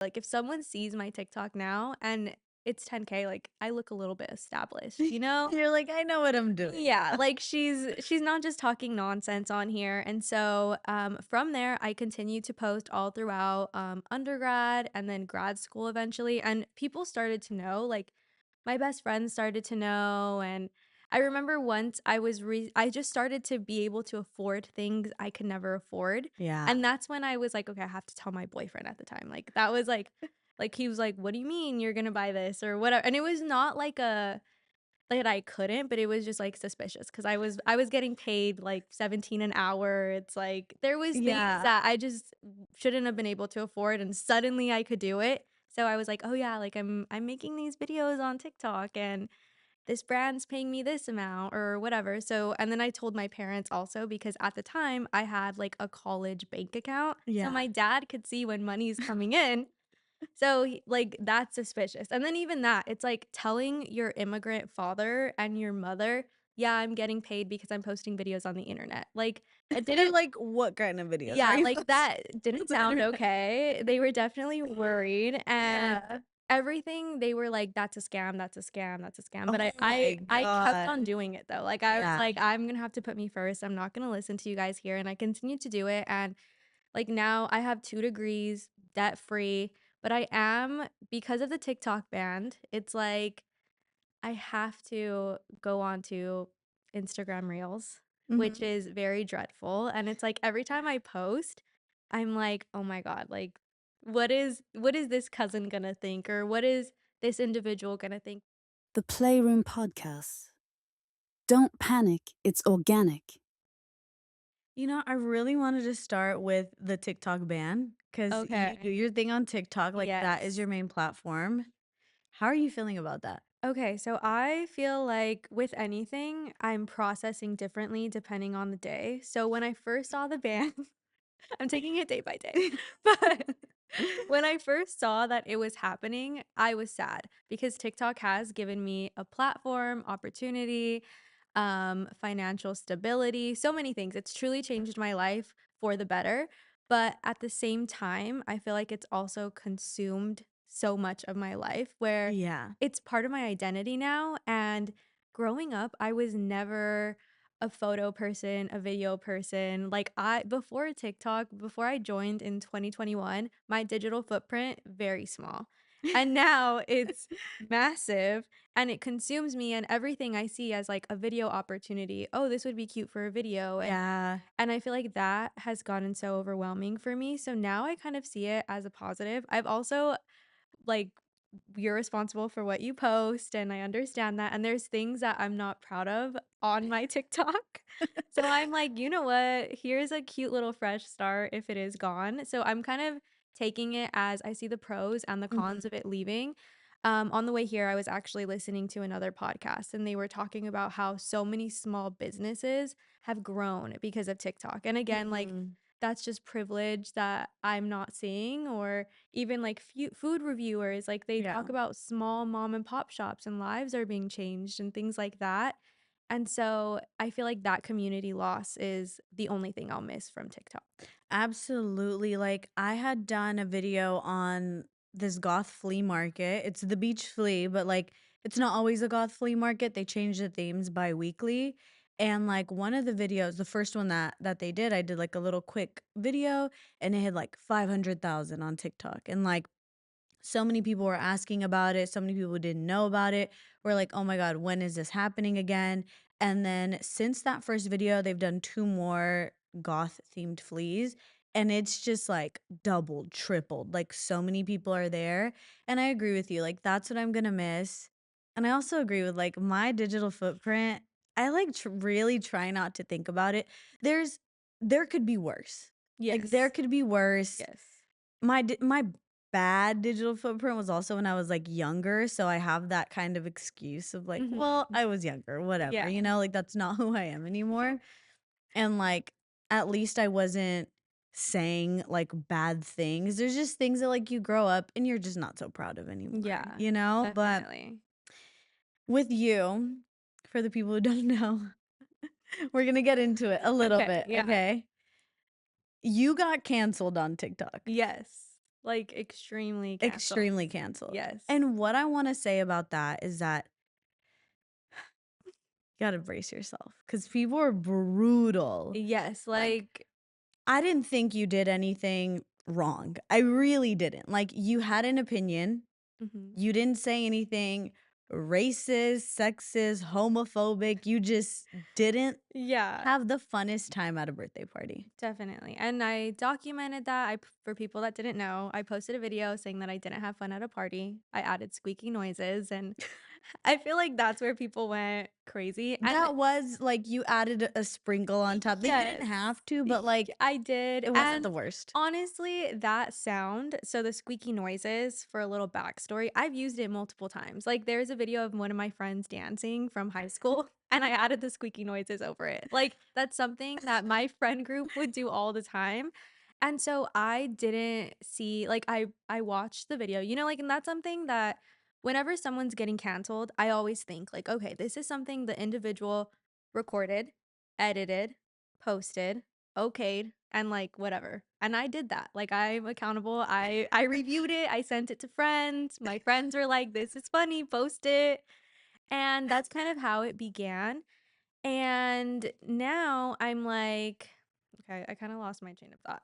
Like, if someone sees my TikTok now and it's 10K, like, I look a little bit established, you know? You're like, I know what I'm doing. Yeah, like, she's not just talking nonsense on here, and so, from there, I continued to post all throughout, undergrad and then grad school eventually, and people started to know, like, my best friends started to know, and I remember once I just started to be able to afford things I could never afford, Yeah. and that's when I was like, "Okay, I have to tell my boyfriend," at the time, like, that was like, he was like, "What do you mean you're gonna buy this?" or whatever, and it was not like I couldn't, but it was just, like, suspicious because I was getting paid, like, 17 an hour. It's like, there was things Yeah. that I just shouldn't have been able to afford, and suddenly I could do it. So I was like, "Oh, yeah, like, I'm making these videos on TikTok, and this brand's paying me this amount," or whatever. So and then I told my parents also because at the time, I had, like, a college bank account, so Yeah. my dad could see when money's coming in. So, like, that's suspicious, and then even that, it's like telling your immigrant father and your mother, "Yeah, I'm getting paid because I'm posting videos on the internet." Like, it They're didn't like, what kind of videos are yeah, you like, posting that on didn't the sound internet? okay. They were definitely worried, and Yeah. everything they were like, "That's a scam, that's a scam, that's a scam," but Oh I my I I kept God. on doing it though, like, I was Yeah. like, "I'm gonna have to put me first. I'm not gonna listen to you guys here," and I continued to do it, and like, now I have 2 degrees, debt-free, but I am because of the TikTok ban, it's like I have to go onto Instagram Reels, which Mhm. is very dreadful, and it's like every time I post, I'm like, "Oh my god, like, what is this cousin gonna think, or what is this individual gonna think?" The Playroom Podcast. Don't panic, it's organic. You know, I really wanted to start with the TikTok ban because you do Okay. your thing on TikTok, like that is Yes. your main platform. How are you feeling about that? Okay, so I feel like with anything, I'm processing differently depending on the day. So when I first saw the ban, I'm taking it day by day. But when I first saw that it was happening, I was sad because TikTok has given me a platform, opportunity, financial stability, so many things. It's truly changed my life for the better. But at the same time, I feel like it's also consumed so much of my life where Yeah. it's part of my identity now. And growing up, I was never a photo person, a video person. Like before TikTok, before I joined in 2021, my digital footprint very small. And now it's massive and it consumes me and everything I see as like a video opportunity. Oh, this would be cute for a video. Yeah. And I feel like that has gotten so overwhelming for me. So now I kind of see it as a positive. I've also like you're responsible for what you post and I understand that and there's things that I'm not proud of on my TikTok. So I'm like, "You know what? Here's a cute little fresh start if it is gone." So I'm kind of taking it as I see the pros and the cons Mhm. of it leaving. On the way here, I was actually listening to another podcast and they were talking about how so many small businesses have grown because of TikTok. And again, like Mhm. that's just privilege that I'm not seeing or even like food reviewers, like they Yeah. talk about small mom and pop shops and lives are being changed and things like that. And so I feel like that community loss is the only thing I'll miss from TikTok. Absolutely. Like, I had done a video on this goth flea market. It's the beach flea, but like, it's not always a goth flea market. They change the themes bi-weekly. And like one of the videos, the first one that they did, I did like a little quick video and it had like 500,000 on TikTok. And like so many people were asking about it. So many people didn't know about it. We're like, oh my God, when is this happening again? And then since that first video, they've done two more goth themed fleas. And it's just like doubled, tripled. Like so many people are there. And I agree with you. Like that's what I'm going to miss. And I also agree with like my digital footprint. I like really try not to think about it. There could be worse. Like there Yes. could be worse. Yes. My bad digital footprint was also when I was, like, younger, so I have that kind of excuse of, like, "Well, Mhm. I was younger, whatever," Yeah. you know, like, that's not who I am anymore, and, like, at least I wasn't saying, like, bad things. There's just things that, like, you grow up and you're just not so proud of anymore, Yeah. you know? But Definitely. with you, for the people who don't know, we're gonna get into it a little Okay. bit, Yeah. okay? You got canceled on TikTok. Yes. Like, extremely canceled. Extremely canceled. Yes. And what I wanna say about that is that you gotta brace yourself because people are brutal. Yes, Like, like I didn't think you did anything wrong. I really didn't. Like, you had an opinion. mhm. You didn't say anything racist, sexist, homophobic. You just didn't Yeah. have the funnest time at a birthday party. Definitely. And I documented that. For people that didn't know, I posted a video saying that I didn't have fun at a party. I added squeaky noises, and I feel like that's where people went crazy. And That was like you added a sprinkle on top. Like you yes, didn't have to, but like I did. it wasn't And the worst. honestly, that sound, so the squeaky noises, for a little backstory, I've used it multiple times. Like, there's a video of one of my friends dancing from high school, and I added the squeaky noises over it. Like, that's something that my friend group would do all the time. And so I didn't see, like, I watched the video, like, and that's something that whenever someone's getting canceled, I always think, like, okay, this is something the individual recorded, edited, posted, okayed, and, like, whatever. And I did that. Like, I'm accountable. I reviewed it. I sent it to friends. My friends were like, "This is funny. Post it." And that's kind of how it began. And now I'm like, okay, I kind of lost my chain of thought.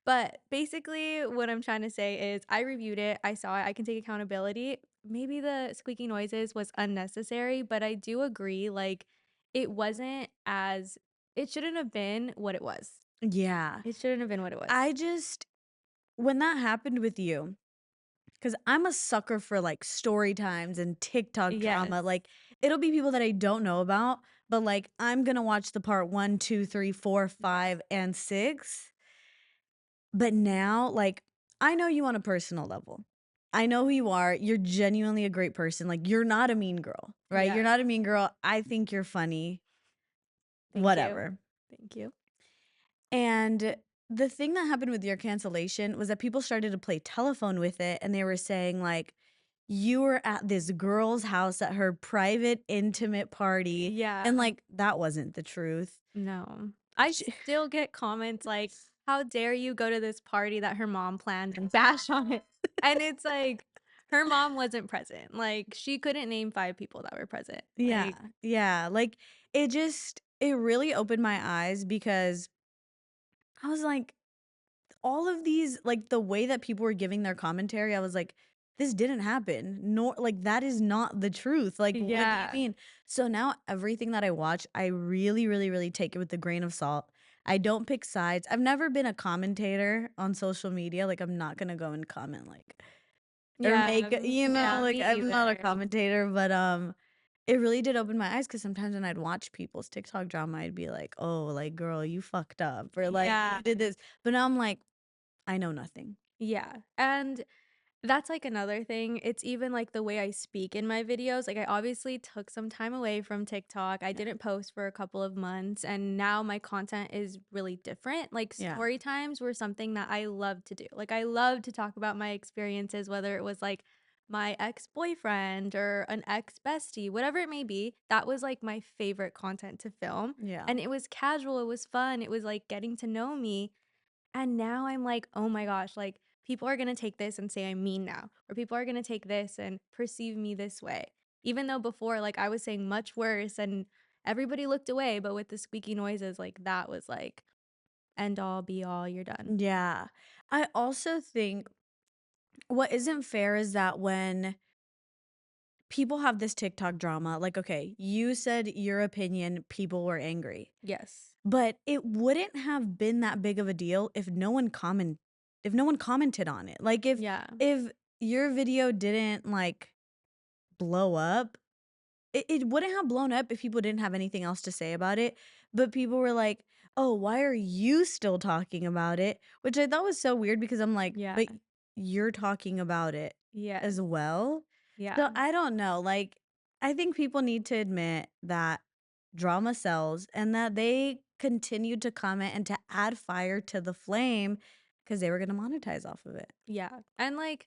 But basically, what I'm trying to say is I reviewed it, I saw it, I can take accountability. Maybe the squeaky noises was unnecessary, but I do agree, like, it wasn't as, it shouldn't have been what it was. Yeah. It shouldn't have been what it was. I just when that happened with you, because I'm a sucker for like story times and TikTok Yes. drama. Like it'll be people that I don't know about, but like I'm gonna watch the part 1, 2, 3, 4, Yes. 5, and 6. But now, like, I know you on a personal level. I know who you are. You're genuinely a great person. Like, you're not a mean girl, right? You're Yeah. not a mean girl. I think you're funny, Thank you. whatever. Thank you. And the thing that happened with your cancellation was that people started to play telephone with it and they were saying, like, you were at this girl's house at her private, intimate party. Yeah. And, like, that wasn't the truth. No. I Sh- still get comments like, "How dare you go to this party that her mom planned and bash on it?" And it's like, her mom wasn't present. Like, she couldn't name 5 people that were present. Yeah. Like, Yeah. Like, it really opened my eyes because I was like, all of these, like the way that people were giving their commentary, I was like, this didn't happen. Nor like that is not the truth. Like, what do you yeah. mean? So now everything that I watch, I really, really, really take it with a grain of salt. I don't pick sides. I've never been a commentator on social media. Like, I'm not gonna go and comment like or Yeah. make Yeah, like me I'm not a either. commentator, but it really did open my eyes because sometimes when I'd watch people's TikTok drama, I'd be like, oh, like girl, you fucked up, or like Yeah. you did this. But now I'm like, I know nothing. Yeah. And that's, like, another thing. It's even, like, the way I speak in my videos. Like, I obviously took some time away from TikTok. I Yeah. didn't post for a couple of months, and now my content is really different. Like, Yeah. story times were something that I love to do. Like, I love to talk about my experiences, whether it was, like, my ex-boyfriend or an ex-bestie, whatever it may be. That was, like, my favorite content to film, Yeah. and it was casual, it was fun, it was, like, getting to know me. And now I'm like, "Oh my gosh, like, people are gonna take this and say I'm mean now, or people are gonna take this and perceive me this way." Even though before, like, I was saying much worse and everybody looked away, but with the squeaky noises, like, that was like, end all be all, you're done. Yeah. I also think what isn't fair is that when people have this TikTok drama, like, okay, you said your opinion, people were angry. Yes. But it wouldn't have been that big of a deal if no one commented on it. Like Yeah. if your video didn't like blow up, it wouldn't have blown up if people didn't have anything else to say about it. But people were like, "Oh, why are you still talking about it?" Which I thought was so weird because I'm like, Yeah. "But you're talking about it Yes. as well." Yeah. So I don't know. Like, I think people need to admit that drama sells and that they continued to comment and to add fire to the flame because they were going to monetize off of it. Yeah. And, like,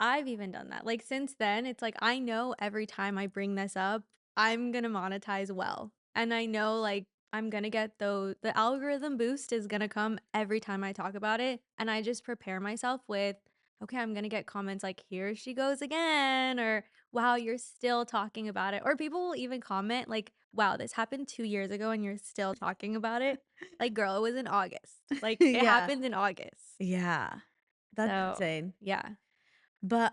I've even done that. Like, since then, it's like I know every time I bring this up, I'm gonna monetize well. And I know, like, I'm gonna get the algorithm boost is gonna come every time I talk about it. And I just prepare myself with, okay, I'm gonna get comments like, "Here she goes again," or "Wow, you're still talking about it." Or people will even comment like, "Wow, this happened 2 years ago and you're still talking about it." Like, "Girl, it was in August." Like, it Yeah. happened in August. Yeah. That's So, insane. yeah. But,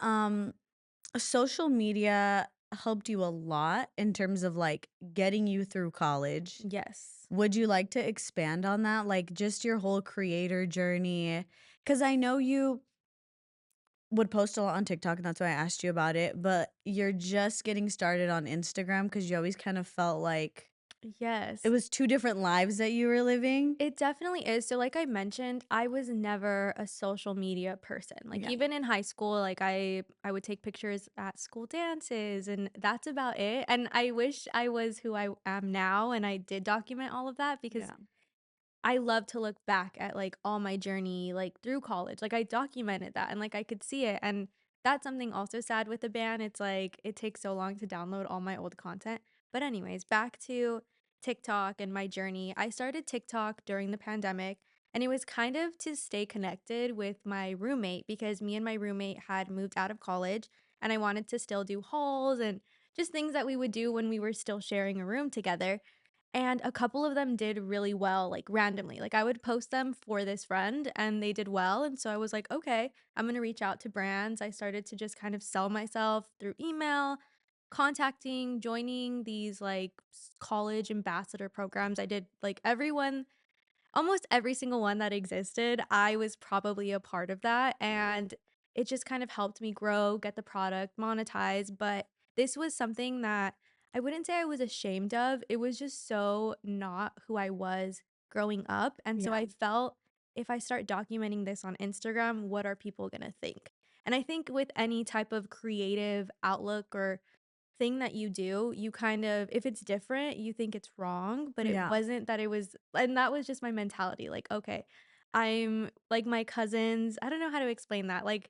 social media helped you a lot in terms of, like, getting you through college. Yes. Would you like to expand on that? Like, just your whole creator journey? Because I know you would post a lot on TikTok, and that's why I asked you about it, but you're just getting started on Instagram because you always kind of felt like it Yes. was 2 different lives that you were living? It definitely is. So like I mentioned, I was never a social media person. Like Yeah. even in high school, like I would take pictures at school dances and that's about it. And I wish I was who I am now and I did document all of that because Yeah. I love to look back at, like, all my journey, like, through college, like, I documented that and, like, I could see it, and that's something also sad with the band, it's, like, it takes so long to download all my old content, but anyways, back to TikTok and my journey. I started TikTok during the pandemic, and it was kind of to stay connected with my roommate because me and my roommate had moved out of college, and I wanted to still do hauls and just things that we would do when we were still sharing a room together. And a couple of them did really well, like, randomly. Like, I would post them for this friend, and they did well, and so I was like, "Okay, I'm gonna reach out to brands." I started to just kind of sell myself through email, contacting, joining these, like, college ambassador programs. I did, like, everyone almost every single one that existed, I was probably a part of that, and it just kind of helped me grow, get the product, monetize, but this was something that I wouldn't say I was ashamed of, it was just so not who I was growing up, and so Yeah. I felt if I start documenting this on Instagram, what are people gonna think? And I think with any type of creative outlook or thing that you do, you kind of if it's different, you think it's wrong, but it Yeah. wasn't that it was and that was just my mentality, like, okay, I'm like my cousins I don't know how to explain that, like,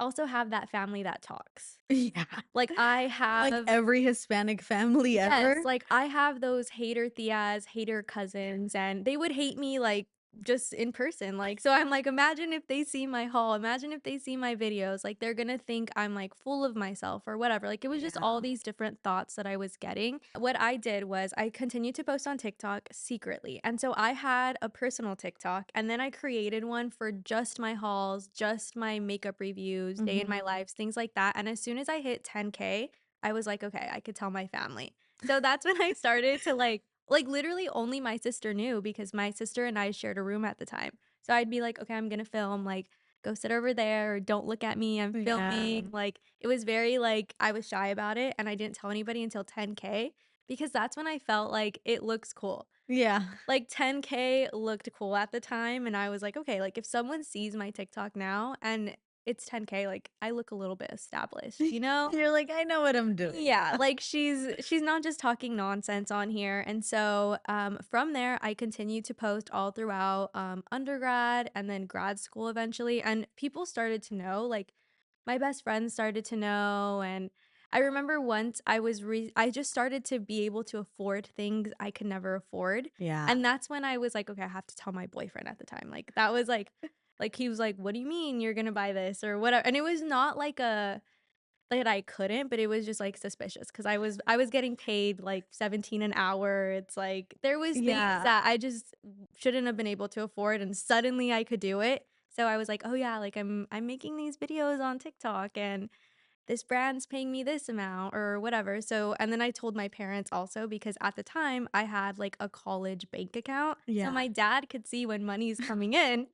also have that family that talks. Yeah. Like, I Like have every Hispanic family yes, ever? like, I have those hater tias, hater cousins, and they would hate me, like, just in person, like, so I'm like, imagine if they see my haul, imagine if they see my videos, like, they're gonna think I'm, like, full of myself or whatever, like, it was just all Yeah. these different thoughts that I was getting. What I did was I continued to post on TikTok secretly, and so I had a personal TikTok, and then I created one for just my hauls, just my makeup reviews, day in Mhm. my lives, things like that, and as soon as I hit 10K, I was like, "Okay, I could tell my family." So that's when I started to, literally only my sister knew because my sister and I shared a room at the time. So I'd be like, "Okay, I'm gonna film, like, go sit over there, or don't look at me, I'm Yeah. filming." Like, it was very, like I was shy about it, and I didn't tell anybody until 10K because that's when I felt like it looks cool. Yeah. Like, 10K looked cool at the time, and I was like, "Okay, like, if someone sees my TikTok now and it's 10K, like, I look a little bit established, you know?" You're like, "I know what I'm doing Yeah, now." like she's not just talking nonsense on here, and so, from there, I continued to post all throughout, undergrad and then grad school eventually, and people started to know, like, my best friends started to know, and I remember once I just started to be able to afford things I could never afford, Yeah. and that's when I was like, "Okay, I have to tell my boyfriend," at the time, like, that was like, he was like, "What do you mean you're gonna buy this?" or whatever, and it was not like a that I couldn't, but it was just, like, suspicious because I was getting paid, like, 17 an hour, it's like there was things Yeah. that I just shouldn't have been able to afford, and suddenly I could do it, so I was like, "Oh, yeah, like, I'm making these videos on TikTok, and this brand's paying me this amount," or whatever, so and then I told my parents also because at the time, I had, like, a college bank account, so Yeah. my dad could see when money's coming in,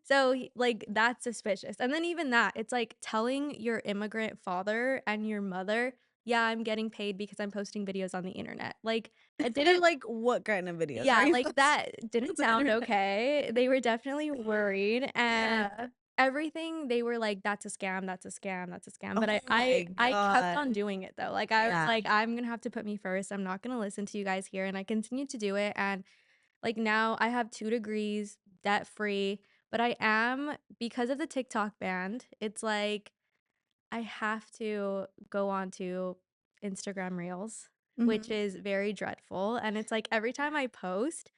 so, like, that's suspicious, and then even that, it's like telling your immigrant father and your mother, "Yeah, I'm getting paid because I'm posting videos on the internet." Like, it They're didn't like, "What kind of videos are yeah, you like, posting that on didn't the sound internet?" okay. They were definitely worried, and Yeah. everything they were like, "That's a scam, that's a scam, that's a scam," but Oh my I kept god. on doing it, though. Like, I was Yeah. like, "I'm gonna have to put me first. I'm not gonna listen to you guys here," and I continued to do it, and like, now I have 2 degrees, debt free, but I am because of the TikTok ban, it's like I have to go on to Instagram Reels, which Mhm. is very dreadful, and it's like every time I post,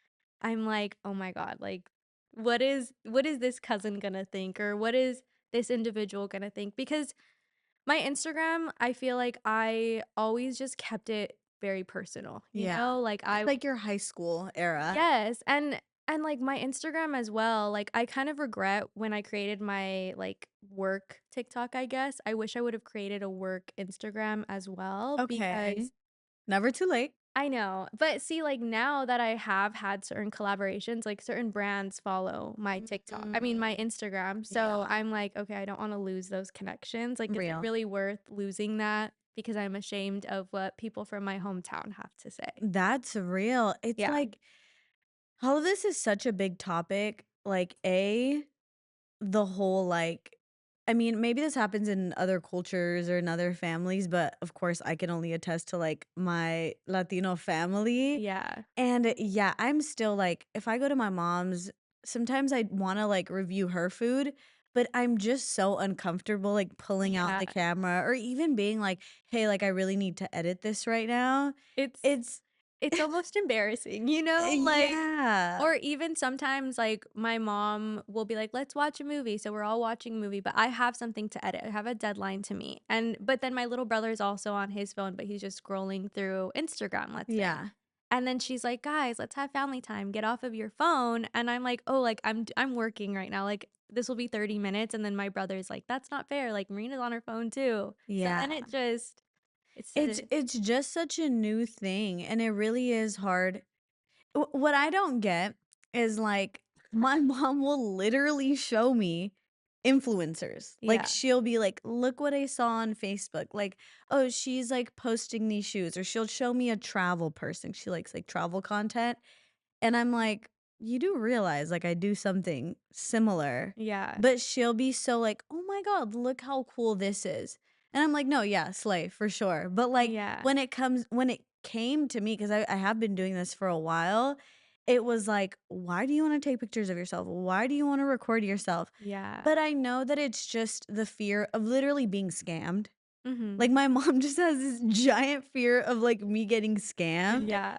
I'm like, "Oh my god, like, what is this cousin gonna think?" or "What is this individual gonna think? Because my Instagram, I feel like I always just kept it very personal, you Yeah. know? Like It's I like your high school era. Yes, and like my Instagram as well, like I kind of regret when I created my like work TikTok, I guess. I wish I would have created a work Instagram as well Okay. because Never too late. I know. But see, like now that I have had certain collaborations, like certain brands follow my TikTok. I mean, Mm, my Instagram. So yeah. I'm like, okay, I don't want to lose those connections. Like, is it Real. really worth losing that because I'm ashamed of what people from my hometown have to say? That's real. It's Yeah. like all of this is such a big topic. Like, the whole like, I mean, maybe this happens in other cultures or in other families, but of course, I can only attest to like my Latino family. Yeah. And yeah, I'm still like, if I go to my mom's, sometimes I want to like review her food, but I'm just so uncomfortable like pulling out Yeah. the camera or even being like, hey, like I really need to edit this right now. It's It's, it's almost embarrassing, you know? Like yeah. or even sometimes like my mom will be like, "Let's watch a movie." So we're all watching a movie, but I have something to edit. I have a deadline to meet. And but then my little brother is also on his phone, but he's just scrolling through Instagram, let's say. Yeah. And then she's like, "Guys, let's have family time. Get off of your phone." And I'm like, "Oh, like I'm working right now. Like this will be 30 minutes." And then my brother's like, "That's not fair. Like Marina's on her phone too." So Yeah. then it's It's just such a new thing, and it really is hard. What I don't get is, like, my mom will literally show me influencers. Like, yeah. she'll be like, "Look what I saw on Facebook." Like, "Oh, she's, like, posting these shoes," or she'll show me a travel person. She likes, like, travel content, and I'm like, "You do realize, like, I do something similar." Yeah. But she'll be so like, "Oh my god, look how cool this is." And I'm like, "No, yeah, slay for sure." But, like, Yeah. when it came to me, 'cause I have been doing this for a while, it was like, "Why do you wanna take pictures of yourself? Why do you wanna record yourself?" Yeah. But I know that it's just the fear of literally being scammed. Like, Mhm. my mom just has this giant fear of, like, me getting scammed. Yeah.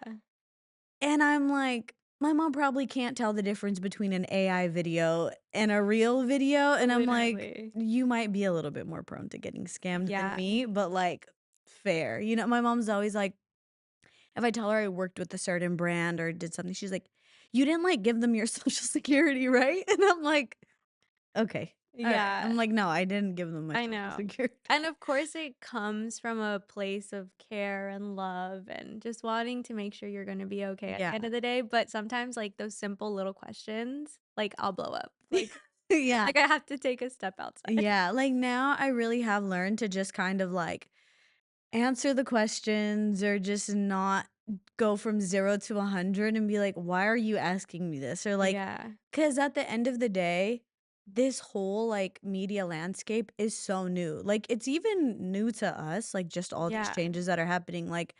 And I'm like, my mom probably can't tell the difference between an AI video and a real video, and I'm like, Literally. you might be a little bit more prone to getting scammed than Yeah. me, but, like, fair. You know, my mom's always like, if I tell her I worked with a certain brand or did something, she's like, "You didn't, like, give them your Social Security, right?" And I'm like, "Okay. Alright." Yeah. I'm like, "No, I didn't give them my I Social know. Security." And of course, it comes from a place of care and love and just wanting to make sure you're gonna be okay at the Yeah. end of the day, but sometimes, like, those simple little questions, like, I'll blow up. Yeah. Like, I have to take a step outside. Yeah, like, now I really have learned to just kind of, like, answer the questions or just not go from 0 to 100 and be like, "Why are you asking me this?" Or like, Yeah. because at the end of the day, this whole, like, media landscape is so new. Like, it's even new to us, like, just all these Yeah. changes that are happening. Like,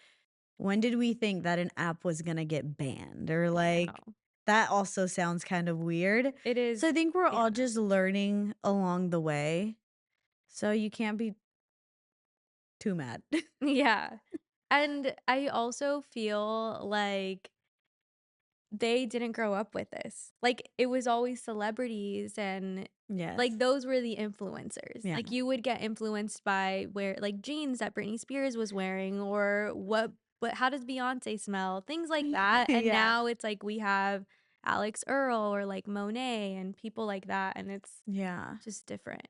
when did we think that an app was gonna get banned? Or, I like, know. that also sounds kind of weird. It So is I think we're yeah. all just learning along the way. So you can't be too mad. Yeah. And I also feel like they didn't grow up with this. Like, it was always celebrities and, Yes. like, those were the influencers. Yeah. Like, you would get influenced by where like, jeans that Britney Spears was wearing or what how does Beyoncé smell? Things like that, and Yeah. now it's like we have Alex Earl or, like, Monet and people like that, and it's Yeah. just different.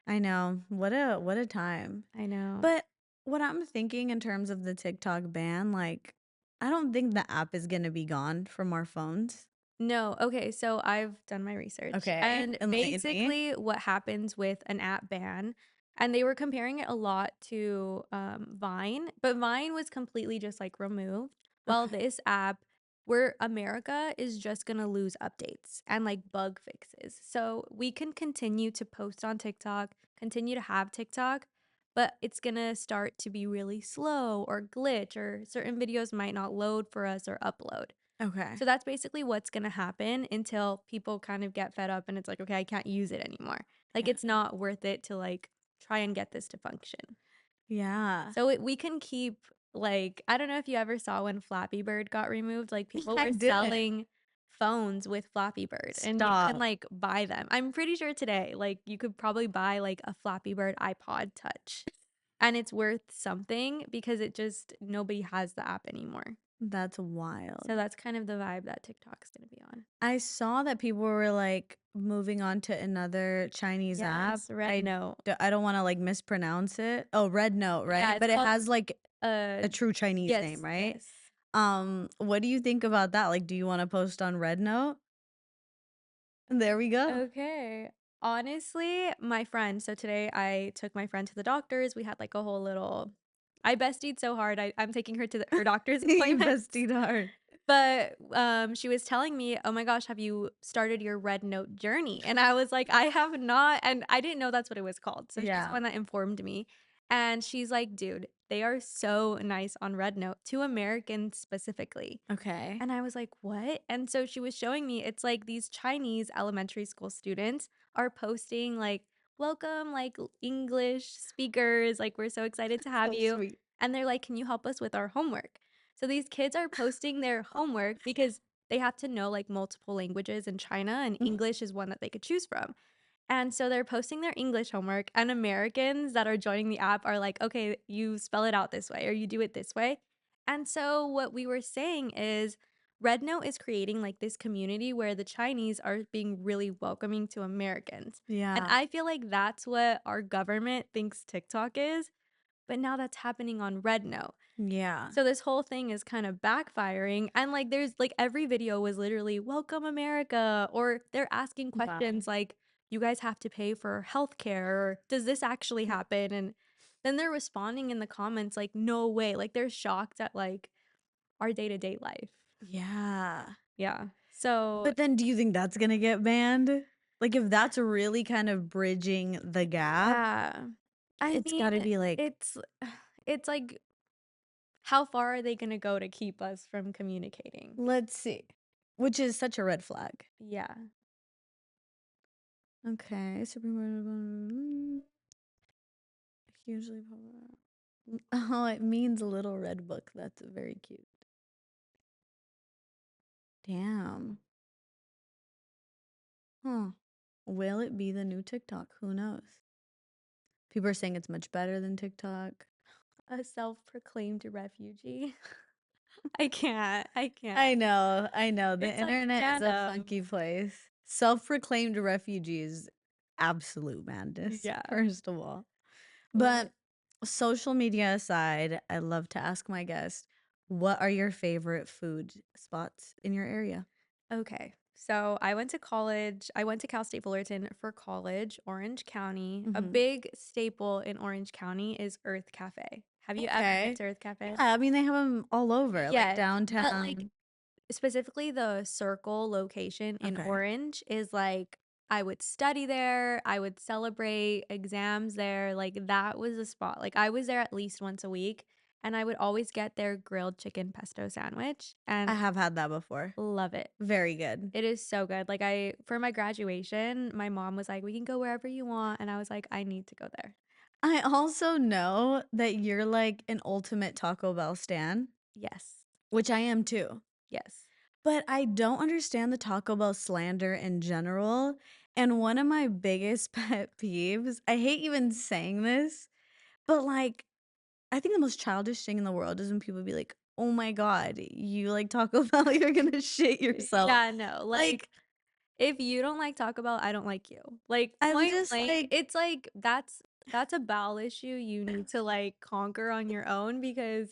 I know. What a time. I know. But what I'm thinking in terms of the TikTok ban, like, I don't think the app is gonna be gone from our phones. No, okay, so I've done my research, Okay. and Enlighten me. basically what happens with an app ban and they were comparing it a lot to, Vine, but Vine was completely just, like, removed, while Okay. this app where America is just gonna lose updates and, like, bug fixes, so we can continue to post on TikTok, continue to have TikTok, but it's gonna start to be really slow or glitch or certain videos might not load for us or upload. Okay. So that's basically what's gonna happen until people kind of get fed up and it's like, "Okay, I can't use it anymore." Like, Yeah. it's not worth it to, like, try and get this to function. Yeah. So we can keep, like I don't know if you ever saw when Flappy Bird got removed, like, people I were didn't. phones with Flappy Bird, and you can, Stop. like, buy them. I'm pretty sure today, like, you could probably buy, like, a Flappy Bird iPod Touch, and it's worth something because it just nobody has the app anymore. That's So wild. that's kind of the vibe that TikTok's gonna be on. I saw that people were like moving on to another Chinese app. Yes, Red Note. I don't want to like mispronounce it. Oh, Red Note, Yeah, right? it's But it called, has like uh a true Chinese name, yes, right? yes. What do you think about that? Like, do you want to post on Red Note? There we go. Okay. Honestly, my friend, so today I took my friend to the doctors. We had like a whole little I bestied so hard. I'm taking her to her doctor's You appointments. bested hard. But she was telling me, "Oh my gosh, have you started your Red Note journey?" And I was like, "I have not." And I didn't know that's what it was called. So she's the Yeah. one that informed me. And she's like, "Dude, they are so nice on Red Note to Americans specifically." Okay. And I was like, "What?" And so she was showing me it's like these Chinese elementary school students are posting like, "Welcome, like English speakers, like we're so excited to have So you." sweet. And they're like, "Can you help us with our homework?" So these kids are posting their homework because they have to know like multiple languages in China, and Mhm. English is one that they could choose from. And so they're posting their English homework, and Americans that are joining the app are like, "Okay, you spell it out this way or you do it this way." And so what we were saying is Rednote is creating like this community where the Chinese are being really welcoming to Americans. And Yeah. I feel like that's what our government thinks TikTok is, but now that's happening on Rednote. Yeah. So this whole thing is kind of backfiring, and, like, there's like, every video was literally, "Welcome America," or they're asking Wow. questions like, "You guys have to pay for healthcare," or, "Does this actually happen?" And then they're responding in the comments like, "No way," like, they're shocked at, like, our day-to-day life. Yeah. Yeah. So But then do you think that's gonna get banned? Like, if that's really kind of bridging the gap, yeah. I it's mean, gotta be like, it's it's like, how far are they gonna go to keep us from communicating? let's see. Which is such a red flag. Yeah. Okay. Supreme hugely popular. Oh, it means little red book. That's very cute. Damn. Huh. Will it be the new TikTok? Who knows? People are saying it's much better than TikTok. A self-proclaimed refugee. I can't, I can't. I know, I know. The It's like internet is a random. funky place. Self-proclaimed refugees, absolute madness, Yeah. first of all. What? But social media aside, I love to ask my guests, what are your favorite food spots in your area? Okay. So I went to college. I went to Cal State Fullerton for college, Orange County. A Hmm. big staple in Orange County is Earth Cafe. Have you ever been Okay. to Earth Cafe? Yeah, I mean, they have them all over, like Yes, but like downtown. specifically the Circle location in Okay. Orange is like I would study there, I would celebrate exams there, like that was a spot. Like I was there at least once a week, and I would always get their grilled chicken pesto sandwich I and have had that before. love it. Very good. It is so good. Like I for my graduation, my mom was like, "We can go wherever you want." And I was like, "I need to go there." I also know that you're like an ultimate Taco Bell stan, Yes. which I am too. Yes. But I don't understand the Taco Bell slander in general. And one of my biggest pet peeves, I hate even saying this, but like, I think the most childish thing in the world is when people be like, oh my God, you like Taco Bell, you're gonna shit yourself. Yeah, no. Like, Like if you don't like Taco Bell, I don't like you. Like, I'm point just blank, like, it's like that's a bowel issue you need to like conquer on your own because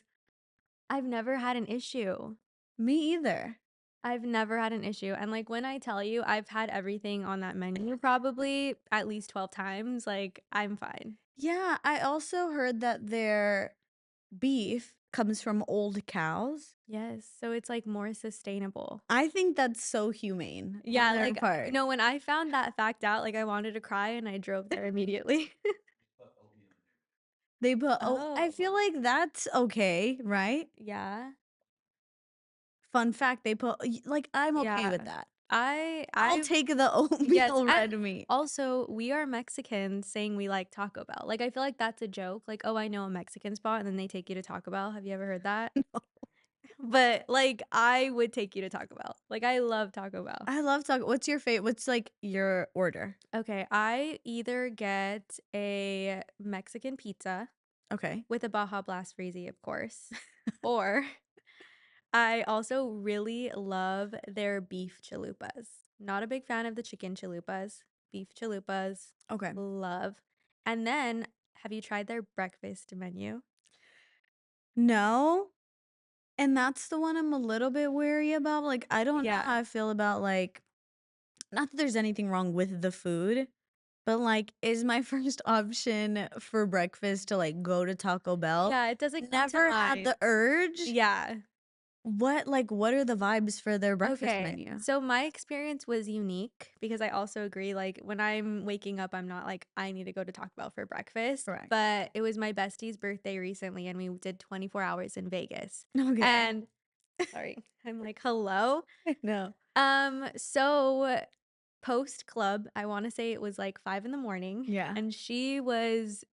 I've never had an issue. me either. I've never had an issue. And like when I tell you I've had everything on that menu probably at least 12 times, like I'm fine. Yeah, I also heard that their beef comes from old cows. Yes, so it's like more sustainable. I think that's so humane on Yeah, their like part. when I found that fact out, like I wanted to cry and I drove there immediately. They put oh, I Oh, feel like that's okay, right? yeah. Fun fact, they put like, I'm okay Yeah. with that. I'll I've take the yes, oatmeal and red meat. also we are Mexicans saying we like Taco Bell. Like I feel like that's a joke. Like, "Oh, I know a Mexican spot," and then they take you to Taco Bell. Have you ever heard that? But, like, I would take you to Taco Bell. Like, I love Taco Bell. I love taco. What's your favorite? What's like your order? Okay, I either get a Mexican pizza Okay. with a Baja Blast Freezy, of course, or I also really love their beef chalupas. Not a big fan of the chicken chalupas. Beef chalupas, Okay. love. And then, have you tried their breakfast menu? No. And that's the one I'm a little bit wary about. Like, I don't know Yeah. how I feel about like, not that there's anything wrong with the food, but like, is my first option for breakfast to like go to Taco Bell? Yeah, it doesn't come to Never had mind. the urge. Yeah. What are the vibes for their breakfast Okay. menu? So my experience was unique because I also agree, like, when I'm waking up, I'm not like, I need to go to Taco Bell for breakfast. Correct. But it was my bestie's birthday recently, and we did 24 hours in Vegas. Okay. And sorry, I'm like, hello. No. So post club, I want to say it was like 5 in the morning, Yeah. and she was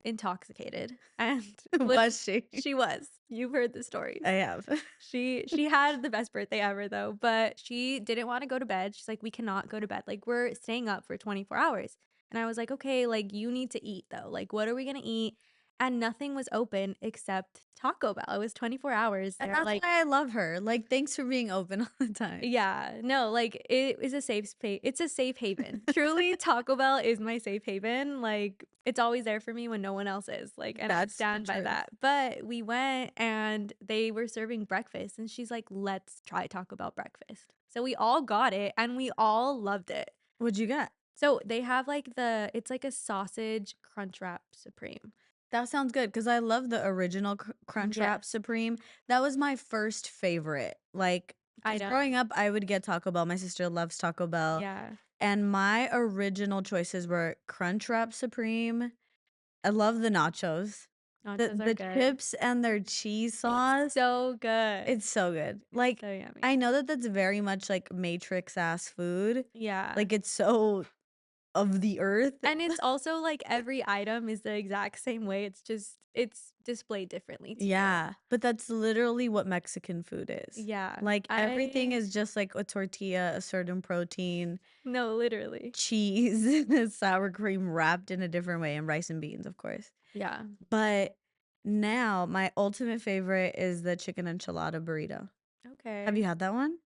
intoxicated, and Was she? she was. You've heard the stories. I have. She had the best birthday ever though, but she didn't want to go to bed. She's like, "We cannot go to bed. Like, we're staying up for 24 hours." And I was like, "Okay, like, you need to eat though. Like, what are we gonna eat?" And nothing was open except Taco Bell. It was 24 hours And there. that's Like, why I love her. Like, thanks for being open all the time. yeah, no, like, it is a safe space. It's a safe haven. Truly, Taco Bell is my safe haven. Like, it's always there for me when no one else is. Like, and I That's the stand by truth. that. But we went and they were serving breakfast, and she's like, "Let's try Taco Bell breakfast." So we all got it and we all loved it. What'd you get? So they have like it's like a sausage crunch wrap supreme. That sounds good because I love the original Crunchwrap Yes. Supreme. That was my first favorite. Like, I because don't. growing up, I would get Taco Bell. My sister loves Taco Bell. Yeah. And my original choices were Crunchwrap Supreme. I love the nachos. The Nachos are the good. chips and their cheese sauce. So good. It's so good. Like, So yummy. I know that that's very much like Matrix ass food. Yeah. Like, it's so of the earth. And it's also like every item is the exact same way. It's displayed differently to you. Yeah, but that's literally what Mexican food is. Yeah. Like, everything is just like a tortilla, a certain protein, No, literally. cheese, sour cream wrapped in a different way, and rice and beans, of course. Yeah. But now my ultimate favorite is the chicken enchilada burrito. Have Okay. you had that one?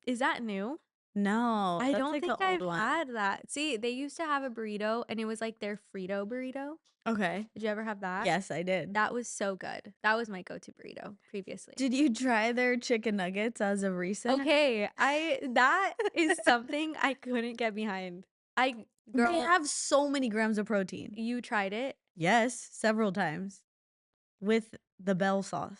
Is that new? No, I that's don't like think an old I've one. had that. See, they used to have a burrito and it was like their Frito burrito. Okay. Did you ever have that? Yes, I did. That was so good. That was my go-to burrito previously. Did you try their chicken nuggets as of recent? Okay, that is something I couldn't get behind. They Girl, have so many grams of protein. you tried it? Yes, several times with the bell sauce.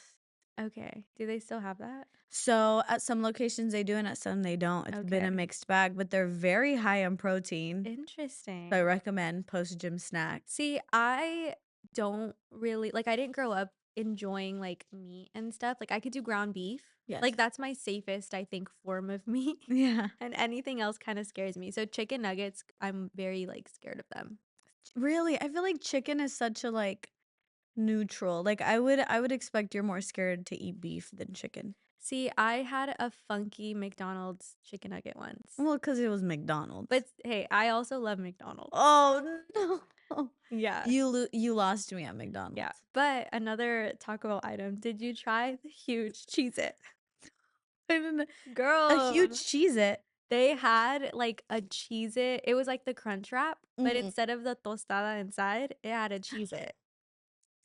Okay. Do they still have that? So at some locations they do and at some they don't. It's been a Okay. mixed bag, but they're very high on protein. Interesting. So I recommend post-gym snacks. See, I don't really like I didn't grow up enjoying like meat and stuff. Like I could do ground beef. Yes. Like that's my safest, I think, form of meat. Yeah. And anything else kind of scares me. So chicken nuggets, I'm very like scared of them. Really, I feel like chicken is such a like neutral. Like I would expect you're more scared to eat beef than chicken. See, I had a funky McDonald's chicken nugget once. Well, because it was McDonald's. But hey, I also love McDonald's. Oh no. Yeah. You lost me at McDonald's. Yeah. But another Taco Bell item, did you try the huge Cheez-It? A Girl. huge Cheez-It. They had like a Cheez-It. It was like the crunch wrap, but Mm. instead of the tostada inside, it had a Cheez-It.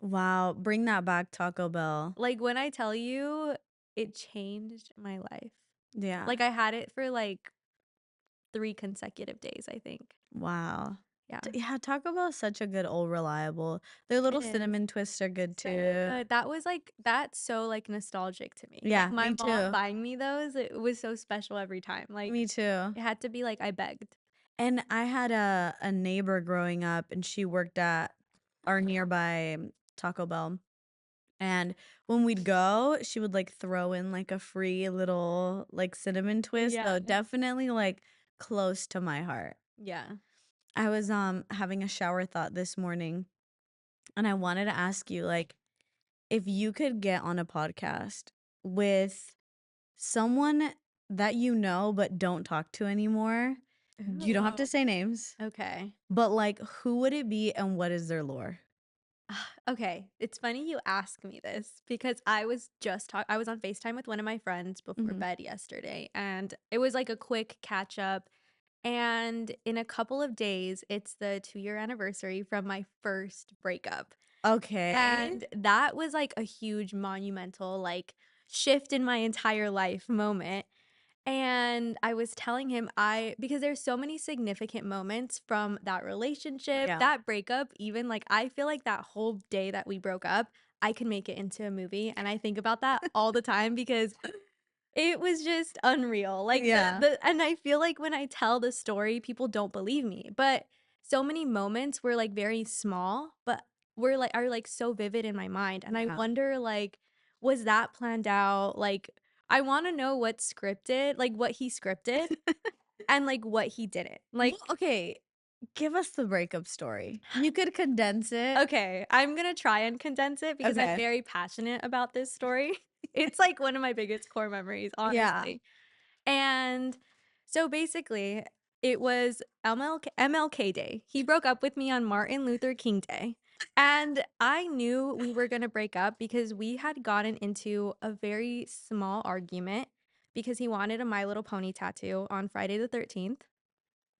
Wow, bring that back, Taco Bell. Like when I tell you, it changed my life. Yeah. Like I had it for like 3 consecutive days, I think. Wow. Yeah. Yeah, Taco Bell is such a good old reliable. Their little It is. cinnamon twists are good So too. good. That was like that's so like nostalgic to me. Like, Yeah, my me mom too. buying me those, it was so special every time. Like Me too. it had to be like I begged. And I had a neighbor growing up and she worked at our nearby Taco Bell. And when we'd go, she would like throw in like a free little like cinnamon twist. Yeah. So definitely like close to my heart. Yeah. I was having a shower thought this morning and I wanted to ask you like if you could get on a podcast with someone that you know but don't talk to anymore. You don't have to Ooh. say names, Okay. but, like, who would it be and what is their lore? Okay, it's funny you ask me this because I was on FaceTime with one of my friends before Mhm. bed yesterday, and it was like a quick catch up. And in a couple of days, it's the 2-year anniversary from my first breakup. Okay. And that was like a huge monumental like shift in my entire life moment. And I was telling him because there's so many significant moments from that relationship, Yeah. that breakup, even like I feel like that whole day that we broke up, I can make it into a movie. And I think about that all the time because it was just unreal. Like Yeah. and I feel like when I tell the story, people don't believe me. But so many moments were like very small, but are like so vivid in my mind. And I Yeah. wonder like, was that planned out? Like I want to know what's scripted, like what he scripted and like what he didn't. Well, Like, okay, give us the breakup story. You could condense it. okay, I'm gonna try and condense it because I'm Okay. very passionate about this story. It's like one of my biggest core memories, Yeah. honestly. And so basically, it was MLK Day. He broke up with me on Martin Luther King Day. And I knew we were going to break up because we had gotten into a very small argument because he wanted a My Little Pony tattoo on Friday the 13th.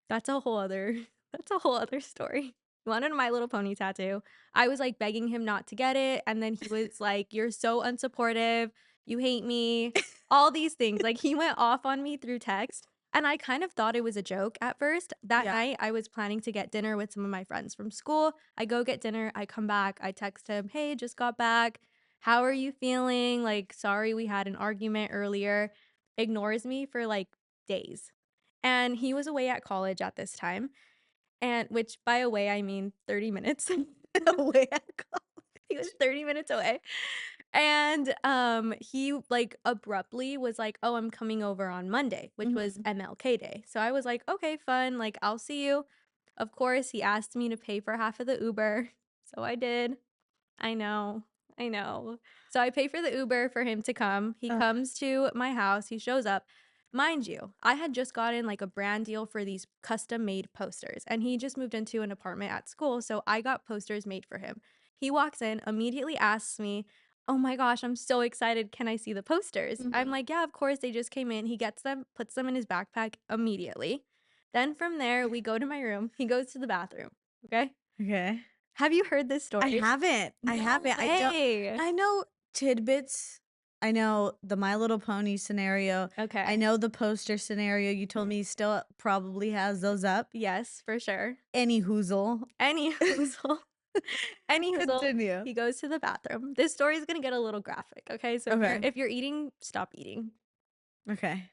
That's a whole other that's a whole other story. He wanted a My Little Pony tattoo. I was, like, begging him not to get it, and then he was like, "You're so unsupportive. You hate me." All these things. Like, he went off on me through text, and I kind of thought it was a joke at first. That Yeah. night, I was planning to get dinner with some of my friends from school. I go get dinner, I come back, I text him, "Hey, just got back. How are you feeling? Like, sorry we had an argument earlier." Ignores me for, like, days. And he was away at college at this time, and which by away, I mean 30 minutes away at college. He was 30 minutes away. And, he, like, abruptly was like, "Oh, I'm coming over on Monday," which was Mhm. MLK Day. So I was like, "Okay, fun, like, I'll see you." Of course, he asked me to pay for half of the Uber, so I did. I know, I know. So I pay for the Uber for him to come. He Ugh. comes to my house, he shows up. Mind you, I had just gotten like a brand deal for these custom made posters, and he just moved into an apartment at school, so I got posters made for him. He walks in, immediately asks me, "Oh my gosh, I'm so excited. Can I see the posters?" I'm Mhm. like, "Yeah, of course. They just came in." He gets them, puts them in his backpack immediately. Then from there, we go to my room. He goes to the bathroom. Okay. Okay. Have you heard this I story? haven't. I No haven't. I don't way. I know tidbits. I know the My Little Pony scenario. I Okay. know the poster scenario. You told me he still probably has those up. Yes, for sure. Any hoozle. Any hoozle. Any hoozle, Continue. he goes to the bathroom. This story is gonna get a little graphic, okay? So Okay. if you're eating, stop eating. Okay.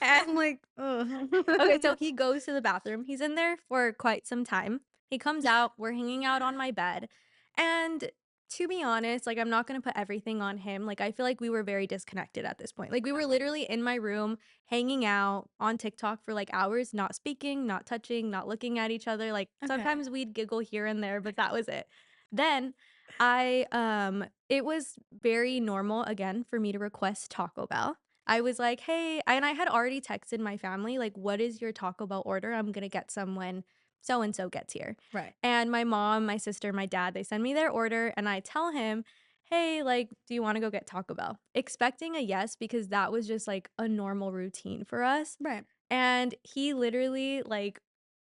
And I'm like, ugh. okay, so he goes to the bathroom. He's in there for quite some time. He comes out, we're hanging out on my bed. And to be honest, like I'm not going to put everything on him. Like I feel like we were very disconnected at this point. Like we were literally in my room hanging out on TikTok for like hours, not speaking, not touching, not looking at each other. Like Okay. sometimes we'd giggle here and there, but that was it. Then it was very normal again for me to request Taco Bell. I was like, "Hey," and I had already texted my family, like, "What is your Taco Bell order? I'm gonna get some when so and so gets here." Right. And my mom, my sister, my dad, they send me their order, and I tell him, "Hey, like, do you wanna go get Taco Bell?" Expecting a yes because that was just, like, a normal routine for us, Right. and he literally, like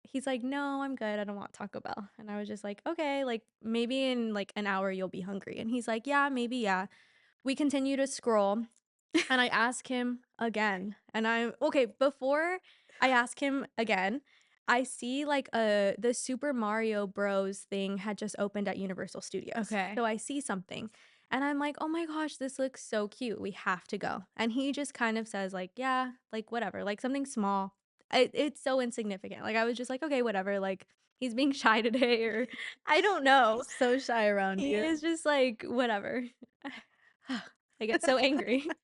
he's like, "No, I'm good. I don't want Taco Bell." And I was just like, "Okay, like, maybe in, like, an hour you'll be hungry." And he's like, "Yeah, maybe, yeah." We continue to scroll. And I ask him again, and I'm okay, before I ask him again, I see like the Super Mario Bros. Thing had just opened at Universal Studios. Okay. So I see something and I'm like, "Oh my gosh, this looks so cute. We have to go." And he just kind of says like, "Yeah, like whatever, like something small." It's so insignificant. Like I was just like, "Okay, whatever." Like he's being shy today or I don't know. He's so shy around He you. is just like, whatever. I get so angry.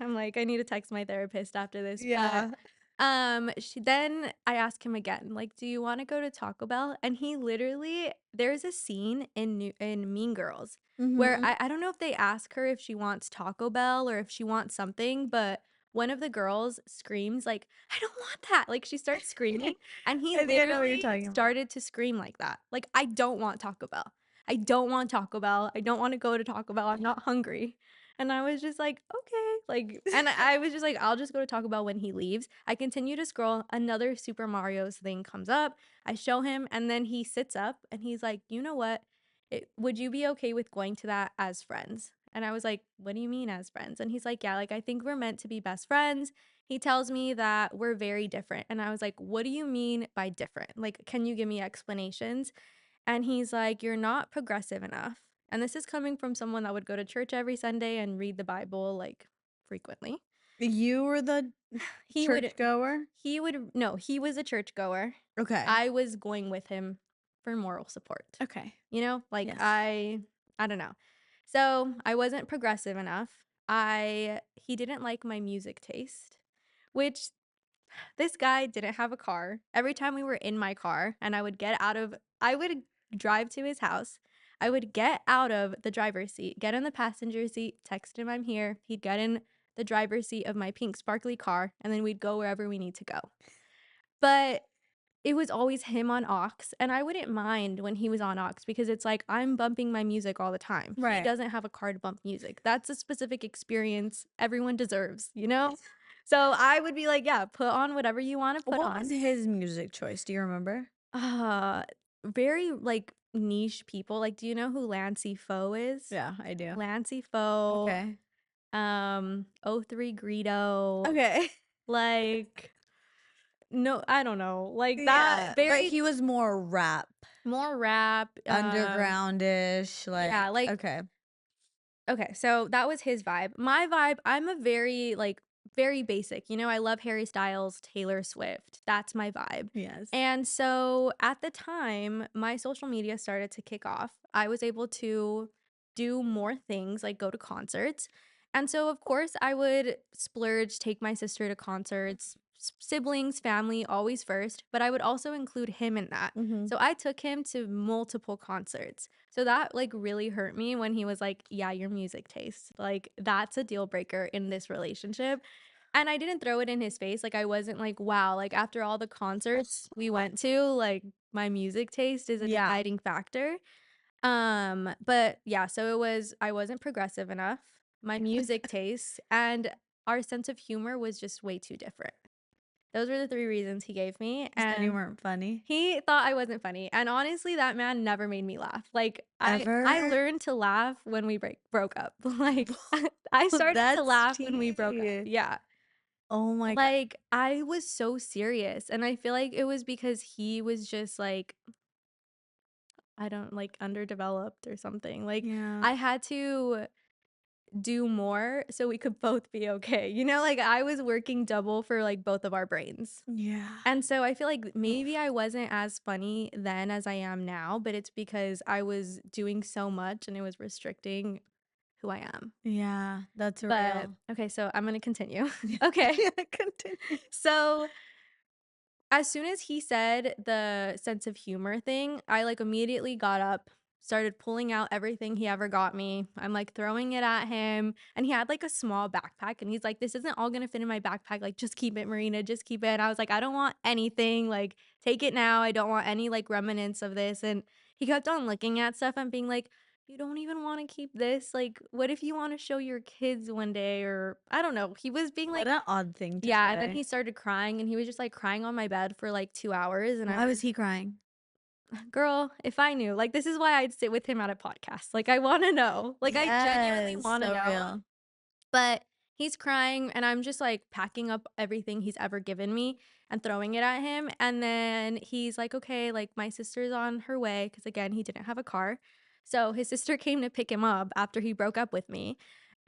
I'm like, I need to text my therapist after this, but Yeah. Then I asked him again, like, "Do you wanna go to Taco Bell?" And he literally there's a scene in Mean Girls where Mhm. I don't know if they ask her if she wants Taco Bell or if she wants something, but one of the girls screams like, "I don't want that!" Like, she starts screaming, and he I think I know what you're literally talking about. started to scream like that. Like, "I don't want Taco Bell. I don't want Taco Bell. I don't wanna go to Taco Bell. I'm not hungry." And I was just like, "Okay." Like, and I was just like, "I'll just go to Taco Bell when he leaves." I continue to scroll, another Super Mario's thing comes up. I show him, and then he sits up and he's like, "You know what? Would you be okay with going to that as friends?" And I was like, "What do you mean as friends?" And he's like, "Yeah, like I think we're meant to be best friends." He tells me that we're very different. And I was like, "What do you mean by different? Like, can you give me explanations?" And he's like, "You're not progressive enough." And this is coming from someone that would go to church every Sunday and read the Bible like frequently. You were the He would churchgoer? he would no, he was a churchgoer. Okay. I was going with him for moral support. Okay. You know? Like Yes. I don't know. So, I wasn't progressive enough. He didn't like my music taste, which this guy didn't have a car. Every time we were in my car and I would drive to his house. I would get out of the driver's seat, get in the passenger seat, text him I'm here. He'd get in the driver's seat of my pink sparkly car, and then we'd go wherever we need to go. But it was always him on aux, and I wouldn't mind when he was on aux because it's like I'm bumping my music all the time. He Right. doesn't have a car to bump music. That's a specific experience everyone deserves, you know? So I would be like, "Yeah, put on whatever you wanna put What was on." his music choice? Do you remember? Uh, very, like, niche people. Like, do you know who Lancey Foe is? Yeah, I do. Lancey Foe, Okay. O3 Greedo, Okay. like, no, I don't know, like, that Yeah, but very he was more rap, more rap, undergroundish, yeah, like okay. okay, so that was his vibe. My vibe, I'm a very, like, very basic, you know, I love Harry Styles, Taylor Swift, that's my vibe. Yes. And so at the time, my social media started to kick off. I was able to do more things, like go to concerts. And so, of course, I would splurge, take my sister to concerts, siblings, family, always first, but I would also include him in that. Mhm. So I took him to multiple concerts. So that like really hurt me when he was like, "Yeah, your music taste." Like that's a deal breaker in this relationship. And I didn't throw it in his face. Like I wasn't like, "Wow, like after all the concerts we went to, like my music taste is a Yeah. deciding factor." But yeah, so I wasn't progressive enough. My music taste and our sense of humor was just way too different. Those were the 3 reasons he gave me, He said you and weren't funny? he thought I wasn't funny, and honestly, that man never made me laugh. Like, I Ever? learned to laugh when we broke up. Like, I started to That's laugh when we broke up. tea. Yeah. Oh my god. Like, I was so serious, and I feel like it was because he was just, like, I don't like, underdeveloped or something. Like, Yeah. I had to do more so we could both be okay, you know? Like, I was working double for, like, both of our brains. Yeah. And so I feel like maybe I wasn't as funny then as I am now, but it's because I was doing so much and it was restricting who I am. Yeah, that's But real. okay, so I'm gonna continue. Okay. Yeah, continue. So as soon as he said the sense of humor thing, I like immediately got up, started pulling out everything he ever got me. I'm like throwing it at him. And he had like a small backpack and he's like, "This isn't all gonna fit in my backpack. Like, just keep it, Marina. Just keep it." And I was like, "I don't want anything. Like, take it now. I don't want any like remnants of this." And he kept on looking at stuff and being like, "You don't even want to keep this? Like, what if you want to show your kids one day?" Or I don't know. He was being What like, an odd thing to yeah, and then say. he started crying, and he was just, like, crying on my bed for, like, 2 hours, and I Why was was he crying? girl, if I knew, like, this is why I'd sit with him at a podcast, like, I wanna know, like, I genuinely Yes, wanna so know, real. but he's crying, and I'm just, like, packing up everything he's ever given me and throwing it at him, and then he's like, "Okay, like, my sister's on her way," because again, he didn't have a car, so his sister came to pick him up after he broke up with me,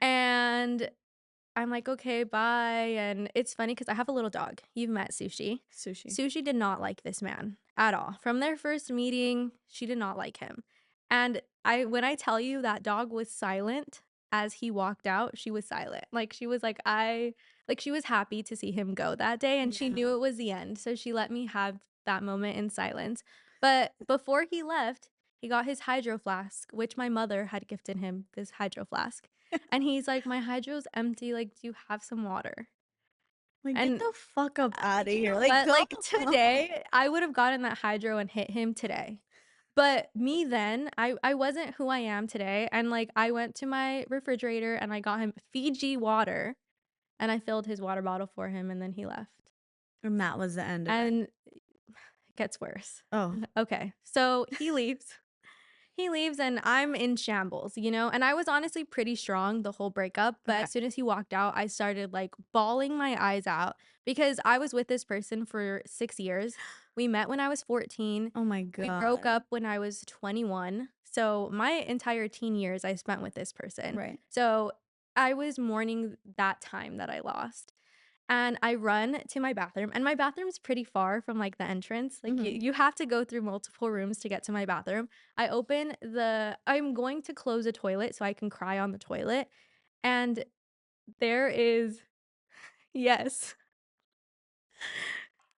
and I'm like, "Okay, bye," and it's funny because I have a little dog. You've met Sushi. Sushi. Sushi did not like this man at all. From their first meeting, she did not like him. And when I tell you that dog was silent as he walked out, she was silent. Like, she was like, like, she was happy to see him go that day, and she Yeah. knew it was the end, so she let me have that moment in silence. But before he left, he got his hydro flask, which my mother had gifted him this hydro flask, and he's like, "My hydro's empty, like, do you have some water?" Like, get And the fuck up out of you here. know Like, what? go. Like, today, I would have gotten that hydro and hit him today. But me then, I wasn't who I am today, and, like, I went to my refrigerator and I got him Fiji water, and I filled his water bottle for him, and then he left. And that was the end of it. And it gets worse. Oh. Okay, so he leaves. He leaves and I'm in shambles, you know? And I was honestly pretty strong the whole breakup, but Okay. as soon as he walked out, I started like bawling my eyes out because I was with this person for 6 years. We met when I was 14. Oh my We broke god. up when I was 21. So my entire teen years I spent with this person. Right. So I was mourning that time that I lost. And I run to my bathroom, and my bathroom's pretty far from, like, the entrance, like, you Mhm. you have to go through multiple rooms to get to my bathroom. I'm going to close a toilet so I can cry on the toilet, and there is yes,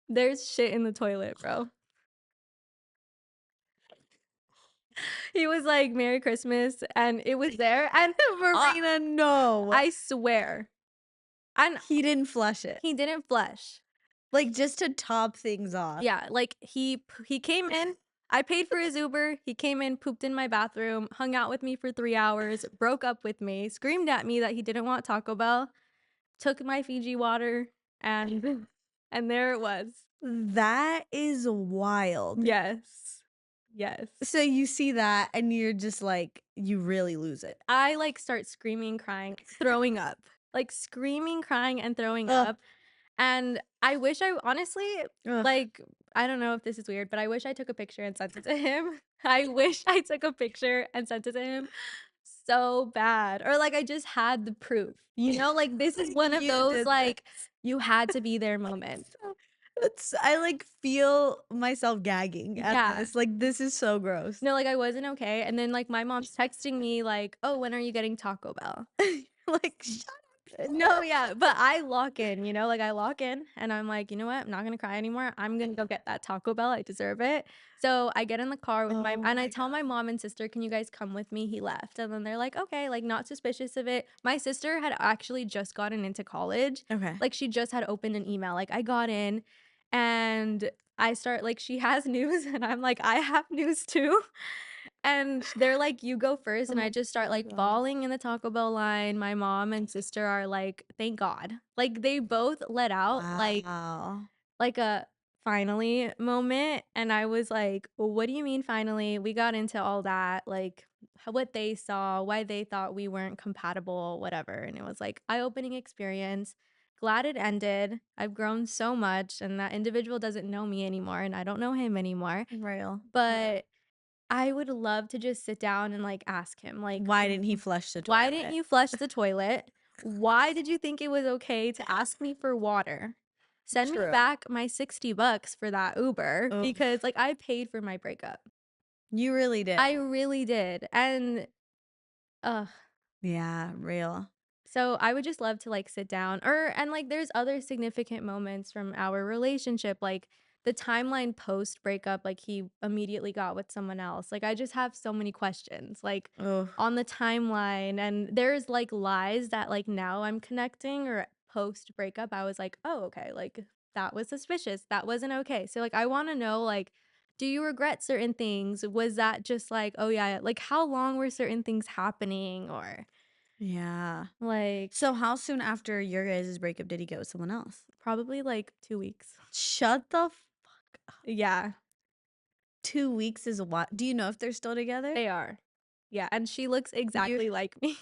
there's shit in the toilet, bro. He was like, "Merry Christmas," and it was there, and Marina, no. I swear, and He didn't flush it. he didn't flush. Like, just to top things off. Yeah, like, he came in, I paid for his Uber, he came in, pooped in my bathroom, hung out with me for 3 hours, broke up with me, screamed at me that he didn't want Taco Bell, took my Fiji water, and and there it was. That is wild. Yes. Yes. So you see that and you're just like, you really lose it. I, like, start screaming, crying, throwing up. Like, screaming, crying, and throwing Ugh. up. And I wish I honestly, Ugh. like, I don't know if this is weird, but I wish I took a picture and sent it to him. I wish I took a picture and sent it to him so bad. Or like I just had the proof. You know, like this is one of You those did like you had to be there moments. It's I like feel myself gagging at Yeah. this. Like this is so gross. No, like I wasn't okay. And then like my mom's texting me like, "Oh, when are you getting Taco Bell?" Like shut No, yeah, but I lock in, you know, like I lock in and I'm like, you know what? I'm not gonna cry anymore. I'm gonna go get that Taco Bell. I deserve it. So I get in the car with my Oh and I my tell my mom and sister, can you guys come with me? He left. And then they're like, okay, like not suspicious of it. My sister had actually just gotten into college. Okay. Like she just had opened an email. Like I got in and I start like she has news and I'm like, I have news too. And they're like, "You go first," and I Oh just start, my like, god. bawling in the Taco Bell line. My mom and sister are like, "Thank God." Like, they both let out, Wow. like a "finally" moment, and I was like, "Well, what do you mean finally?" We got into all that, like, what they saw, why they thought we weren't compatible, whatever, and it was, like, eye-opening experience. Glad it ended. I've grown so much, and that individual doesn't know me anymore, and I don't know him anymore, Real. but I would love to just sit down and, like, ask him, like, Why didn't he flush the "Why didn't toilet? you flush the toilet? Why did you think it was okay to ask me for water? Send me True. back my $60 for that Uber," because, Oof. like, I paid for my breakup. You really did. I really did, and ugh. Yeah, real. So I would just love to like sit down and like there's other significant moments from our relationship like the timeline post breakup like he immediately got with someone else. Like I just have so many questions like Oh. on the timeline and there's like lies that like now I'm connecting or post breakup I was like, "Oh, okay, like that was suspicious. That wasn't okay." So like I want to know like do you regret certain things? Was that just like, "Oh yeah, like how long were certain things happening?" or Yeah. like So how soon after your guys' breakup did he get with someone else? probably, like, 2 weeks. Shut the fuck up. Yeah, 2 weeks is what? Do you know if they're still together? they are. Yeah, and she looks You exactly like me.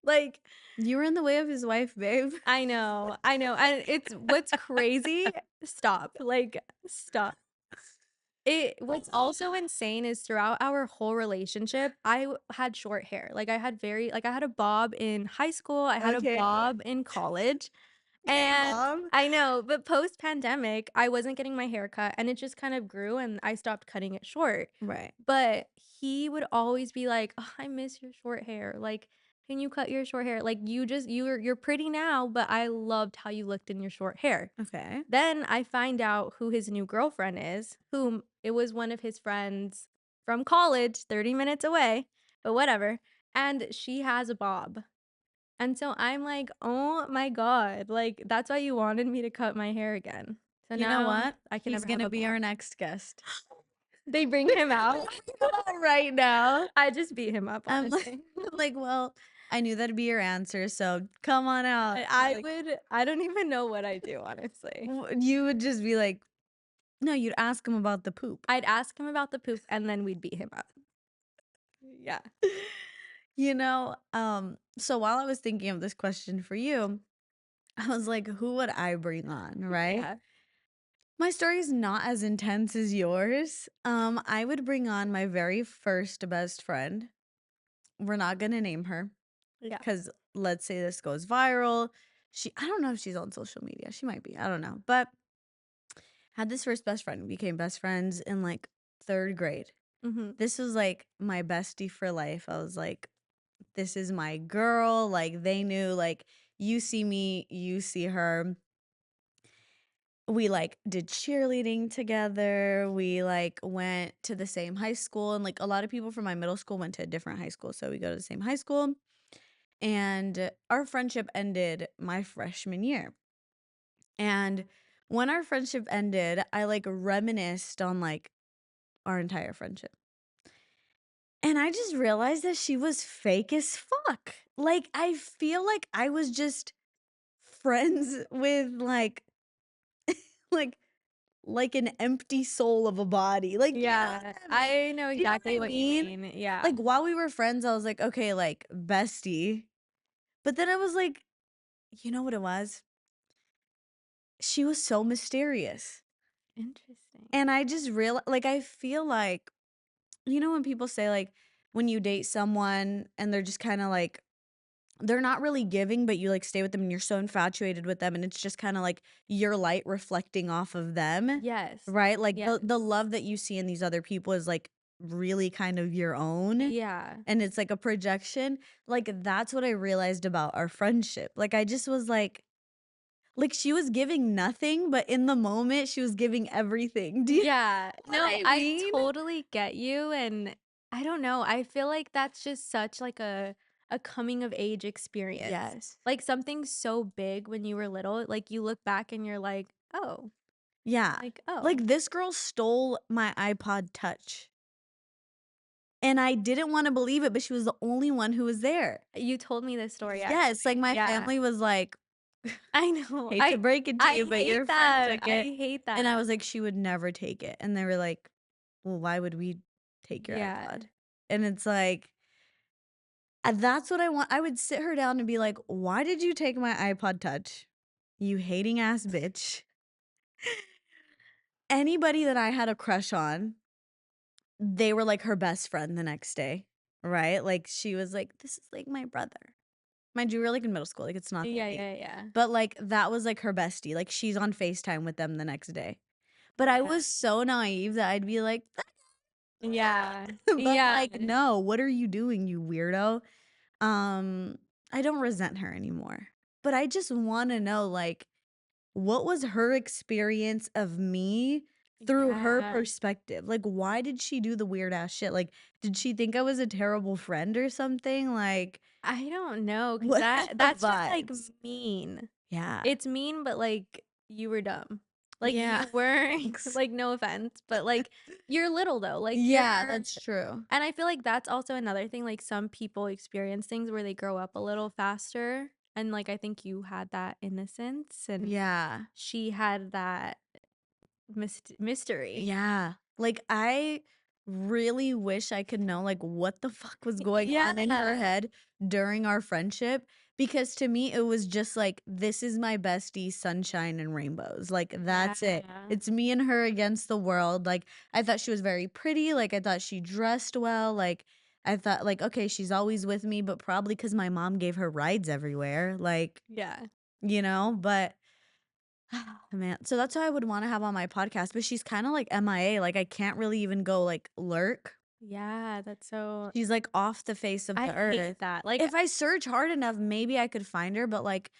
Like, you were in the way of his wife, babe. I know, and it's what's crazy stop, like, stop. What's also insane is throughout our whole relationship, had short hair. Like, I had a bob in high school, I had a Okay. bob in college. Okay, And mom. I know, but post-pandemic, I wasn't getting my hair cut, and it just kind of grew, and I stopped cutting it short. Right. But he would always be like, "Oh, I miss your short hair." Like, can you cut your short hair? Like, you're pretty now, but I loved how you looked in your short hair. Okay. Then I find out who his new girlfriend is, whom it was one of his friends from college, 30 minutes away, but whatever. And she has a bob. And so I'm like, "Oh my God, like, that's why you wanted me to cut my hair again." So You know now what? I can He's never have gonna a be our bob. next guest. They bring him out. Right now. I just beat him up, I'm like, honestly. like, well, I knew that'd be your answer, so come on out. Like, I don't even know what I do, honestly. you would just be like, no, you'd ask him about the poop. I'd ask him about the poop and then we'd beat him up. Yeah. You know, so while I was thinking of this question for you, I was like, who would I bring on, right? Yeah. My story is not as intense as yours. I would bring on my very first best friend. We're not gonna name her Yeah. because let's say this goes viral. I don't know if she's on social media. She might be. I don't know. But had this first best friend. We became best friends in like third grade. Mhm. This was like my bestie for life. I was like, this is my girl. Like they knew, like, you see me, you see her. We like did cheerleading together. We like went to the same high school. And like a lot of people from my middle school went to a different high school. So we go to the same high school. And our friendship ended my freshman year. And when our friendship ended, I like reminisced on like our entire friendship. And I just realized that she was fake as fuck. Like, I feel like I was just friends with like like an empty soul of a body. Like, you know what Yeah. I mean? I know Do you know exactly what I what you mean? mean. Yeah. Like while we were friends, I was like, okay, like bestie. But then I was like, you know what it was? She was so mysterious. Interesting. And I just realized, like, I feel like, you know, when people say, like, when you date someone and they're just kind of like, they're not really giving, but you like stay with them and you're so infatuated with them and it's just kind of like your light reflecting off of them, Yes. right? Like Yes. the love that you see in these other people is like really kind of your own Yeah. and it's like a projection. Like that's what I realized about our friendship. Like I just was like she was giving nothing, but in the moment she was giving everything. Do you Yeah. know No, what I I mean? totally get you, and I don't know, I feel like that's just such like a coming of age experience. Yes. Like something so big when you were little, like you look back and you're like, "Oh." Yeah. Like, "Oh." Like this girl stole my iPod Touch. And I didn't wanna believe it, but she was the only one who was there. You told me this story Yes, like, actually. my Yeah. family was like, I know. "Hate to break it to I you, but hate your friend that. took I it." hate And I that. was like, "She would never take it." And they were like, "Well, why would we take your Yeah. iPod?" And it's like, that's what I want. I would sit her down and be like, "Why did you take my iPod Touch? You hating ass bitch." Anybody that I had a crush on, they were like her best friend the next day, right? Like, she was like, "This is like my brother." Mind you, we were, like, in middle school, like, it's not that Yeah, deep. yeah, yeah. But, like, that was, like, her bestie, like, she's on FaceTime with them the next day. But I Yeah. was so naive that I'd be like, Yeah. but, Yeah. like, "No, what are you doing, you weirdo?" Um, I don't resent her anymore, but I just wanna know, like, what was her experience of me through her Yeah. perspective? Like, why did she do the weird ass shit? Like, did she think I was a terrible friend or something? Like, I don't know, 'cause what are the that's just, like, vibes? mean. Yeah. It's mean, but, like, you were dumb. Like, Yeah. you weren't Thanks. like, no offense, but, like, you're little, though, like, Yeah, you're that's true. and I feel like that's also another thing, like, some people experience things where they grow up a little faster, and, like, I think you had that innocence, and Yeah. she had that mystery. Yeah. Like, I really wish I could know, like, what the fuck was going on in her Yeah. head during our friendship, because to me, it was just like, "This is my bestie, sunshine and rainbows." Like, that's it. Yeah. It's me and her against the world. Like, I thought she was very pretty, like, I thought she dressed well, like, I thought, like, "Okay, she's always with me," but probably because my mom gave her rides everywhere, like, Yeah. you know? But man, so that's who I would wanna have on my podcast, but she's kinda like MIA, like, I can't really even go, like, lurk. Yeah, that's so She's, like, off the face of I the hate earth. that. Like, If I search hard enough, maybe I could find her, but, like,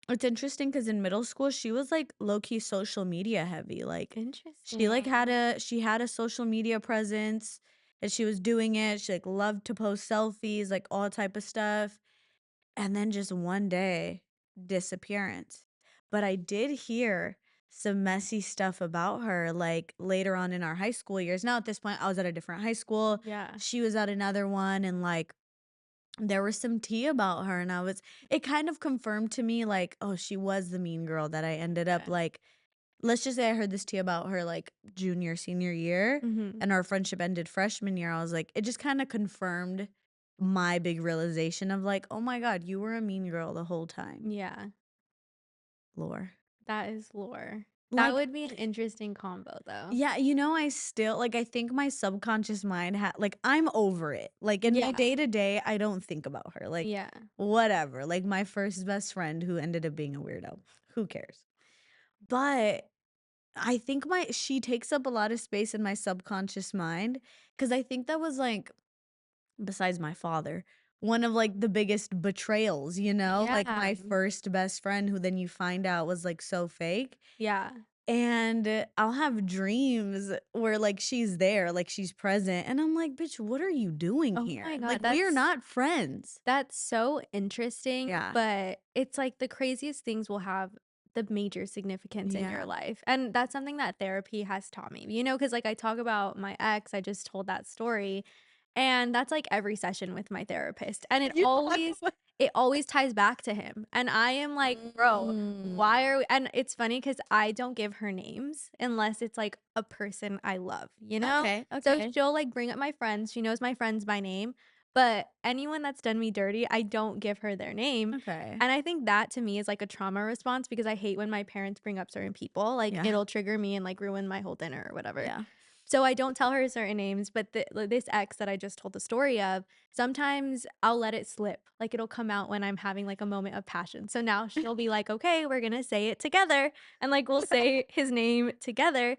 it's interesting because in middle school, she was, like, low-key social media heavy, like, interesting. she had a social media presence, and she was doing it, she, like, loved to post selfies, like, all type of stuff, and then just one day, disappearance. But I did hear some messy stuff about her, like, later on in our high school years. Now, at this point, I was at a different high school, Yeah. she was at another one, and, like, there was some tea about her, and it kind of confirmed to me, like, oh, she was the mean girl that I ended up, Okay. like, let's just say I heard this tea about her, like, junior, senior year, Mhm. and our friendship ended freshman year. I was like, it just kinda confirmed my big realization of, like, "Oh my god, you were a mean girl the whole time." Yeah. Lore. That is lore. That Like, would be an interesting combo, though. yeah, I still like, I think my subconscious mind like, I'm over it. Like, in my Yeah. day to day, I don't think about her. Like, Yeah. whatever. Like, my first best friend who ended up being a weirdo. Who cares? But I think she takes up a lot of space in my subconscious mind because I think that was like, besides my father, one of like the biggest betrayals, like Yeah. my first best friend who then you find out was like so fake. Yeah. And I'll have dreams where, like, she's there, like, she's present, and I'm like, "Bitch, what are you doing Oh my here? Like, god, we're not friends." that's so interesting, Yeah. but it's like the craziest things will have the major significance in your Yeah. life. And that's something that therapy has taught me. Cuz like I talk about my ex, I just told that story, and that's like every session with my therapist. And You talk about it always ties back to him. And I am like, "Bro, Mm. why are we?" And it's funny cuz I don't give her names unless it's like a person I love, you know? Okay, So okay, she'll like bring up my friends. She knows my friends by name. But anyone that's done me dirty, I don't give her their name, okay. and I think that to me is like a trauma response because I hate when my parents bring up certain people, like, Yeah, it'll trigger me and, like, ruin my whole dinner or whatever. yeah. So I don't tell her certain names, but this ex that I just told the story of, sometimes I'll let it slip, like, it'll come out when I'm having, like, a moment of passion. So now she'll be like, "Okay, we're gonna say it together," and, like, we'll say his name together,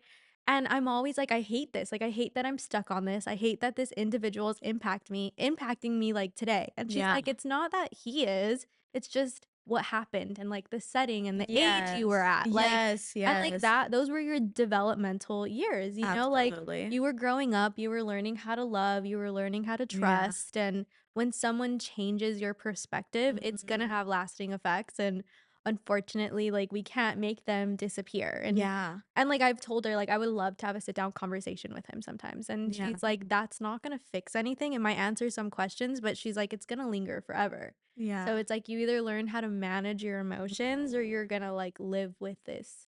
and I'm always like, "I hate this, like, I hate that I'm stuck on this, I hate that this individual is impacting me, like, today," and she's Yeah. like, "It's not that he is, it's just what happened and, like, the setting and the age you were Yes. at," like Yes, and, like, yes. that those were your developmental years, like, Absolutely. you were growing up, you were learning how to love, you were learning how to Yeah. trust, and when someone changes your perspective, it's gonna Mhm. have lasting effects, and unfortunately, like, we can't make them disappear, Yeah. and, like, I've told her, like, I would love to have a sit down conversation with him sometimes, and Yeah. she's like, "That's not gonna fix anything." It might answer some questions, but she's like, "It's gonna linger forever." So Yeah. it's like you either learn how to manage your emotions or you're gonna, like, live with this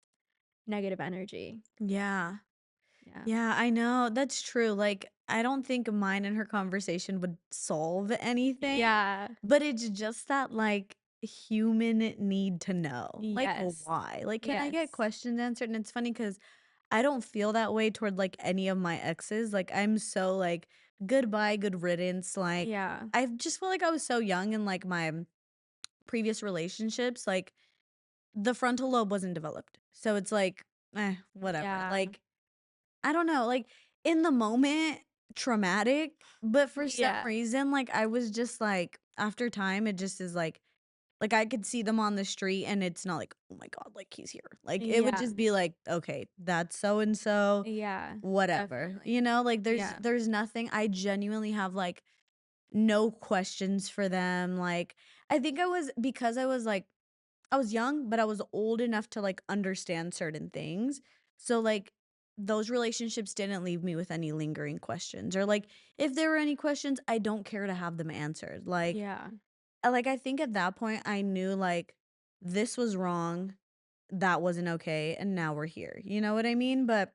negative energy. Yeah. Yeah. Yeah, I know. That's true. Like, I don't think mine and her conversation would solve anything, Yeah. but it's just that, like, human need to know. Like, Yes. why? Like, can I get Yes. questions answered? And it's funny because I don't feel that way toward, like, any of my exes. Like, I'm so, like, goodbye, good riddance. Like, Yeah. I just feel like I was so young in, like, my previous relationships. Like, the frontal lobe wasn't developed. So it's like, whatever. Yeah. Like, I don't know, like, in the moment, traumatic, but for some Yeah. reason, like, I was just like after time, it just is like, I could see them on the street, and it's not like, "Oh my god, like, he's here." Like, it would Yeah. just be like, "Okay, that's so and so, Yeah. whatever." Definitely. Like, Yeah. there's nothing I genuinely have, like, no questions for them, like, I think I was because I was young, but I was old enough to, like, understand certain things. So, like, those relationships didn't leave me with any lingering questions or, like, if there were any questions, I don't care to have them answered. Yeah. I think at that point, I knew, like, this was wrong, that wasn't okay, and now we're here. You know what I mean? But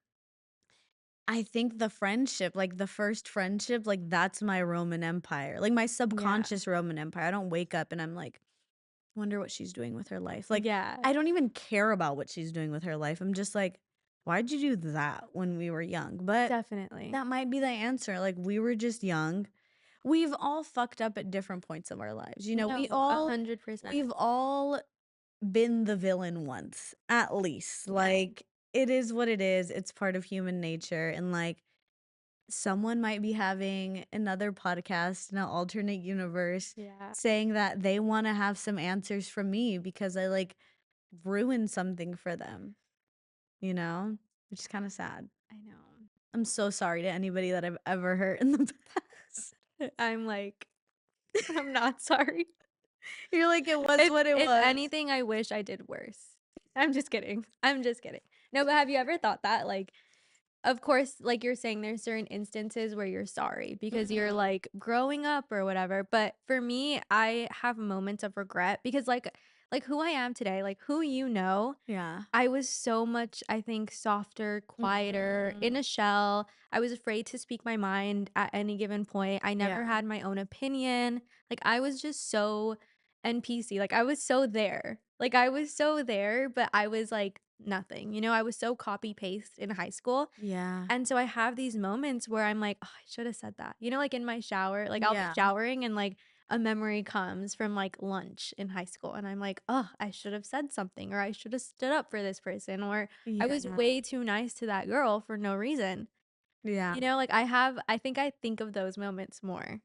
I think the friendship, like, the first friendship, like, that's my Roman Empire, like, my Yeah. subconscious Roman Empire. I don't wake up and I'm like, wonder what she's doing with her life. Like, Yeah. I don't even care about what she's doing with her life. I'm just like, why'd you do that when we were young? But Definitely. that might be the answer. Like, we were just young. We've all fucked up at different points of our lives. No, 100%. We've all been the villain once, at least. Yeah. Like, it is what it is. It's part of human nature. And like someone might be having another podcast in an alternate universe Yeah, saying that they want to have some answers from me because I like ruined something for them, you know? Which is kind of sad. I know. I'm so sorry to anybody that I've ever hurt in the past. I'm like, I'm not sorry. You're like, it was what it If was. anything, I wish I did worse. I'm just kidding. I'm just kidding. No, but have you ever thought that? Like, of course, like you're saying, there's certain instances where you're sorry because you're Mhm. like growing up or whatever. But for me, I have moments of regret because like who I am today, like who you know, Yeah. I was so much, I think, softer, quieter, in Mhm. a shell. I was afraid to speak my mind at any given point. I never Yeah. had my own opinion. Like, I was just so NPC. Like, I was so there. Like, I was so there, but I was like nothing. You know, I was so copy paste in high school. Yeah. And so I have these moments where I'm like, "Oh, I should have said that." You know, like in my shower, like I'll be Yeah. showering and like a memory comes from like lunch in high school and I'm like, "Oh, I should have said something or I should have stood up for this person or I was Yeah. way too nice to that girl for no reason." Yeah. You know, like I think of those moments more.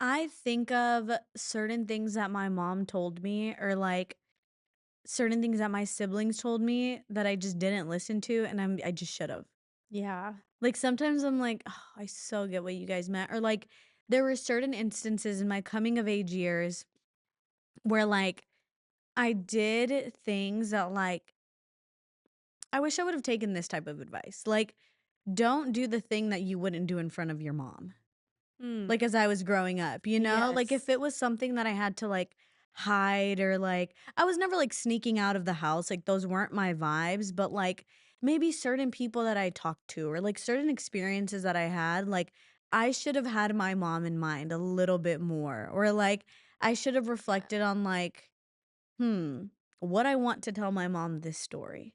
I think of certain things that my mom told me or like certain things that my siblings told me that I just didn't listen to and I just should have. Yeah. Like sometimes I'm like, oh, I so get what you guys meant. Or like there were certain instances in my coming of age years where like I did things that like I wish I would have taken this type of advice. Like, don't do the thing that you wouldn't do in front of your mom. Mm. Like, as I was growing up, you know? Like, if Yes. it was something that I had to, like, hide or, like I was never, like, sneaking out of the house, like, those weren't my vibes, but, like, maybe certain people that I talked to or, like, certain experiences that I had, like, I should have had my mom in mind a little bit more, or, like, I should have reflected on, like, "Hmm, what I want to tell my mom this story."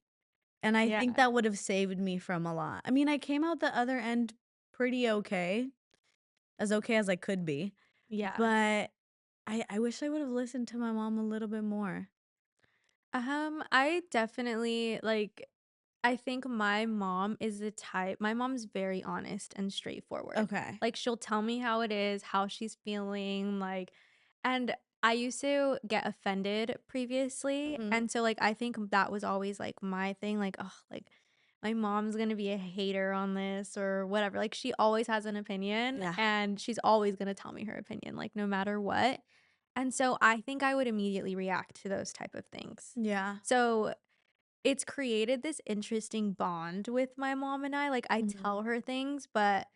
And I think Yeah. that would have saved me from a lot. I mean, I came out the other end pretty okay as I could be, Yeah. but I wish I would have listened to my mom a little bit more. I definitely like I think my mom's very honest and straightforward. Okay. Like she'll tell me how it is, how she's feeling, like and I used to get offended previously. Mhm. And so like I think that was always like my thing, like, oh, like my mom's gonna be a hater on this or whatever. Like she always has an opinion Yeah. and she's always gonna tell me her opinion, like no matter what. And so I think I would immediately react to those type of things. Yeah. So it's created this interesting bond with my mom and I, like, I Mhm. tell her things, but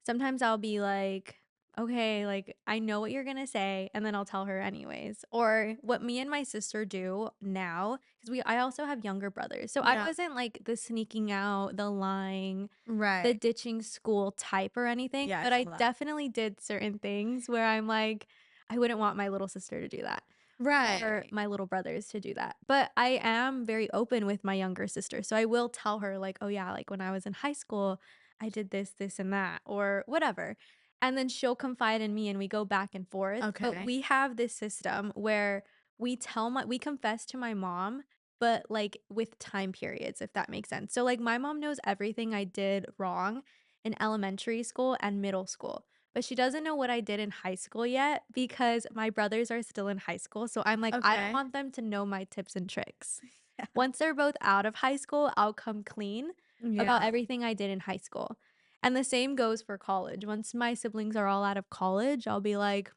sometimes I'll be like, "Okay, like, I know what you're gonna say," and then I'll tell her anyways. Or what me and my sister do now, because I also have younger brothers, so I Yeah. wasn't, like, the sneaking out, the lying, the Right. ditching school type or anything, Yeah, I but I feel that. definitely did certain things where I'm like, I wouldn't want my little sister to do that or Right. my little brothers to do that. But I am very open with my younger sister. So I will tell her, like, oh, yeah, like when I was in high school, I did this, this, and that, or whatever. And then she'll confide in me and we go back and forth. But Okay. we have this system where we confess to my mom, but like with time periods, if that makes sense. So, like, my mom knows everything I did wrong in elementary school and middle school. But she doesn't know what I did in high school yet because my brothers are still in high school, so I'm like, I don't Okay. want them to know my tips and tricks. Yeah. Once they're both out of high school, I'll come clean about Yeah. everything I did in high school. And the same goes for college. Once my siblings are all out of college, I'll be like,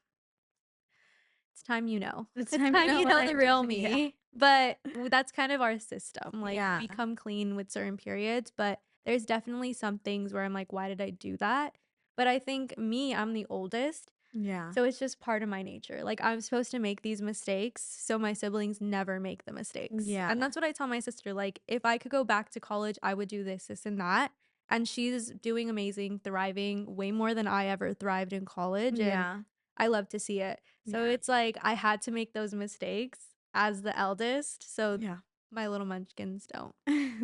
it's time you know. It's It's time you time know you what know I the did. real Yeah. me. But that's kind of our system. Like Yeah. we come clean with certain periods, but there's definitely some things where I'm like, why did I do that? But I think I'm the oldest. Yeah. So it's just part of my nature. Like I'm supposed to make these mistakes so my siblings never make the mistakes. Yeah. And that's what I tell my sister. Like if I could go back to college, I would do this, this, and that. And she's doing amazing, thriving way more than I ever thrived in college. And Yeah. I love to see it. So Yeah. it's like I had to make those mistakes as the eldest. So Yeah. my little munchkins don't.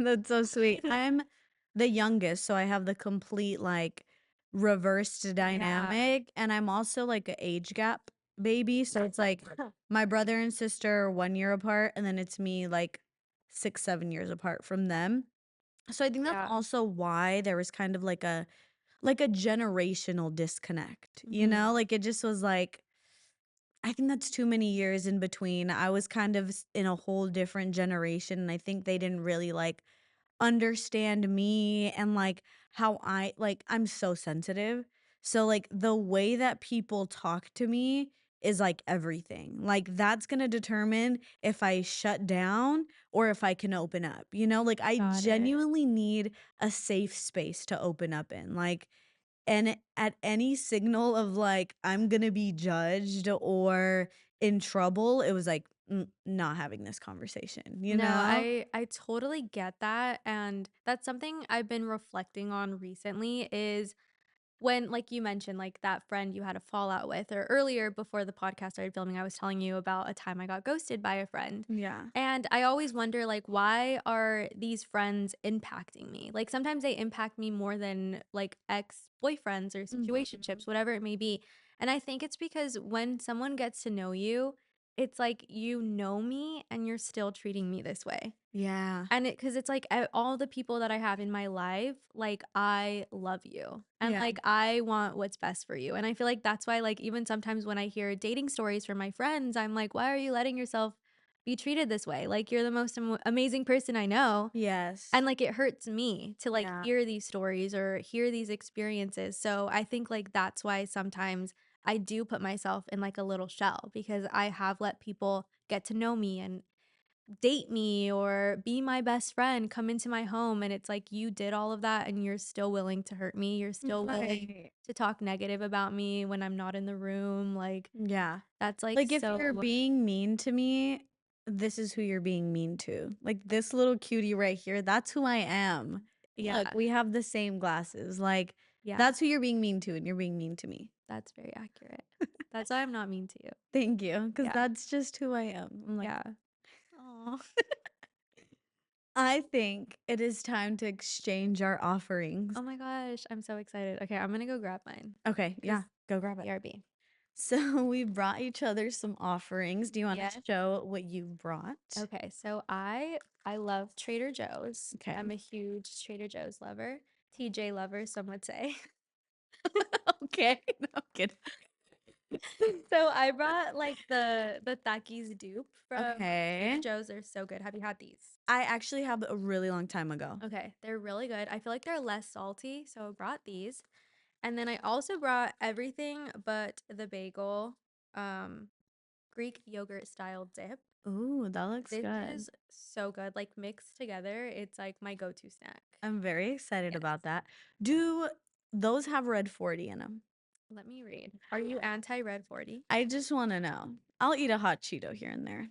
That's so sweet. I'm the youngest, so I have the complete like reversed Yeah. dynamic, and I'm also like a age gap baby, so it's like my brother and sister are 1 year apart, and then it's me like 6, 7 years apart from them. So I think that's Yeah. also why there was kind of like a like a generational disconnect, you know? Like it just was like I think that's too many years in between. I was kind of in a whole different generation, and I think they didn't really like understand me and like how I'm so sensitive. So like the way that people talk to me is like everything. Like that's going to determine if I shut down or if I can open up. You know, like I Got it. genuinely need a safe space to open up in. Like and at any signal of like I'm going to be judged or in trouble, it was like not having this conversation, you No, know? I totally get that, and that's something I've been reflecting on recently is when, like you mentioned, like that friend you had a fallout with, or earlier before the podcast started filming, I was telling you about a time I got ghosted by a friend. Yeah. And I always wonder, like, why are these friends impacting me? Like, sometimes they impact me more than like ex boyfriends or situationships, whatever it may be. And I think it's because when someone gets to know you, it's like you know me and you're still treating me this way. Yeah. And because it's like all the people that I have in my life, like I love you and Yeah. like I want what's best for you. And I feel like that's why, like, even sometimes when I hear dating stories from my friends, I'm like, why are you letting yourself be treated this way? Like, you're the most amazing person I know. Yes. And like, it hurts me to like Yeah. hear these stories or hear these experiences. So I think like that's why sometimes I do put myself in like a little shell because I have let people get to know me and date me or be my best friend, come into my home, and it's like you did all of that and you're still willing to hurt me. You're still willing Right. to talk negative about me when I'm not in the room. Like Yeah. that's like Like if you're so being mean to me, this is who you're being mean to. Like this little cutie right here, that's who I am. yeah. Look, we have the same glasses. Like Yeah, that's who you're being mean to, and you're being mean to me. that's very accurate. That's why I'm not mean to you. Thank you, because Yeah. that's just who I am. I'm like, Yeah. oh. I think it is time to exchange our offerings. Oh my gosh, I'm so excited. Okay, I'm gonna go grab mine. Okay, yeah, go grab it. BRB. So we brought each other some offerings. Do you want Yes. to show what you brought? Okay, so I love Trader Joe's. Okay. I'm a huge Trader Joe's lover. TJ lover, some would say. Okay. No I'm kidding. So I brought like the Takis dupe from Trader Okay. Joe's. They're so good. Have you had these? I actually have a really long time ago. Okay, they're really good. I feel like they're less salty, so I brought these. And then I also brought everything but the bagel, um, Greek yogurt style dip. Ooh, that looks This good. is so good. Like mixed together, it's like my go-to snack. I'm very excited Yes. about that. Do those have red 40 in them? Let me read. Are you anti Red 40? I just want to know. I'll eat a hot Cheeto here and there.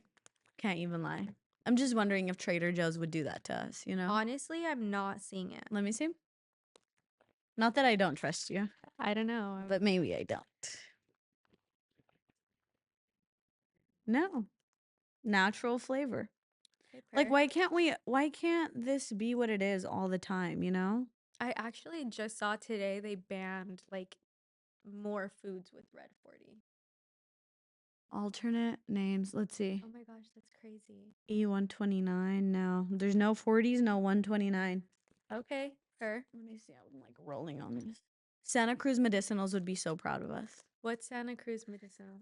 Can't even lie. I'm just wondering if Trader Joe's would do that to us, you know? Honestly, I'm not seeing it. Let me see. Not that I don't trust you, I don't know. but maybe I don't. No. Natural flavor. Like Paper. why can't this be what it is all the time, you know? I actually just saw today they banned like more foods with red 40. Alternate names. Let's see. Oh my gosh, that's crazy. E129. No. There's no 40s, no 129. Okay, her. Let me see. I'm like rolling on this. Santa Cruz Medicinals would be so proud of us. What's Santa Cruz medicinal?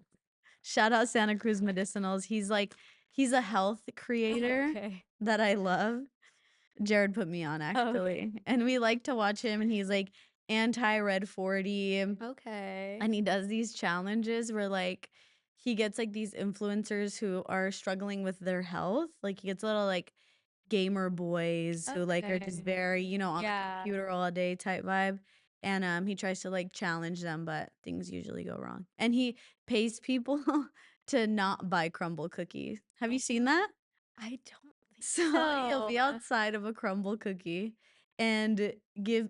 Shout out Santa Cruz Medicinals. He's a health creator Okay. that I love. Jared put me on Okay. actually. And we like to watch him and he's like anti red 40. Okay. And he does these challenges where like he gets like these influencers who are struggling with their health. Like he gets little like gamer boys who like are just Okay. very, you know, on the Yeah. computer all day type vibe. And he tries to like challenge them, but things usually go wrong. And he pays people to not buy crumble cookies. Have you seen that? I don't think So he'll be so. outside of a crumble cookie and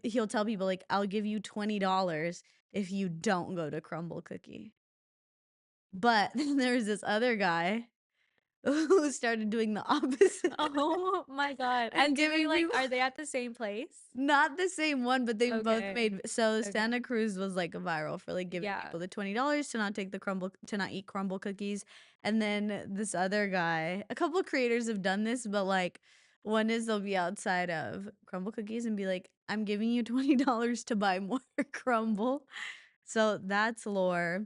he'll tell people like I'll give you $20 if you don't go to crumble cookie. But then there's this other guy who started doing the opposite Oh my God. and And do they giving like, people are they at the same place? not the same one, but they both Okay. made so Okay. Santa Cruz was like viral for like giving Yeah. people the $20 to not take the crumble to not eat crumble cookies. And then this other guy, a couple of creators have done this, but like one is they'll be outside of crumble cookies and be like, I'm giving you $20 to buy more crumble. So that's lore.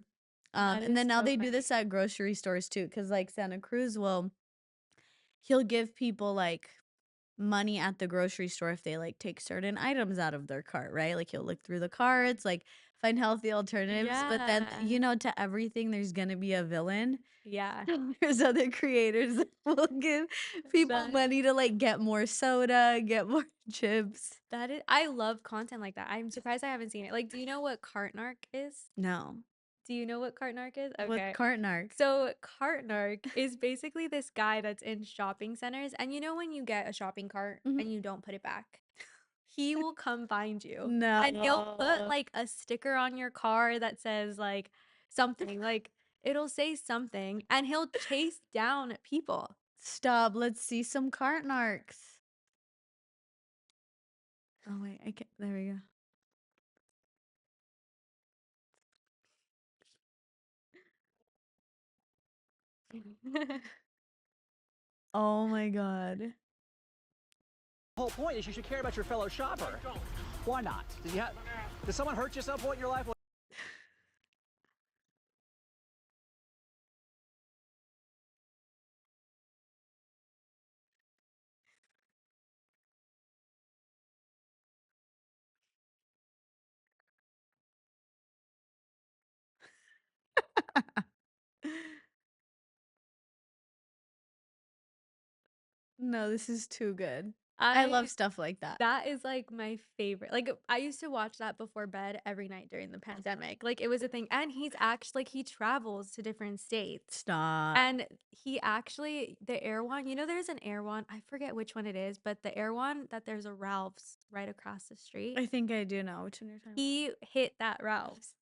That And is then now so they do funny. this at grocery stores too, because like Santa Cruz he'll give people like money at the grocery store if they like take certain items out of their cart, right? Like he'll look through the carts, like find healthy alternatives. But then, Yeah. to everything, there's gonna be a villain. Yeah. There's other creators that will give people That money to like get more soda, get more chips. that is I love content like that. I'm surprised I haven't seen it. Like, do you know what Cartnark is? No. Do you know what Cartnark is? What's Okay. Cartnark? So Cartnark is basically this guy that's in shopping centers, and you know when you get a shopping cart Mhm. and you don't put it back? He will come find you. And he'll put No. like a sticker on your car that says like something, like it'll say something, and he'll chase down people. Stop. Let's see some Cartnarks. Oh wait, I can't. There we go. Oh my god. The whole point is you should care about your fellow shopper. Why not? Did someone hurt you at some point in your life? No, this is too good. I love I stuff like that. That is like my favorite. Like I used to watch that before bed every night during the pandemic. Like it was a thing. And he's actually like he travels to different states. Stop. And he actually the Air One, there's an Air One. I forget which one it is, but the Air One that there's a Ralph's right across the street. I think I do know which one you're talking He hit that Ralph's.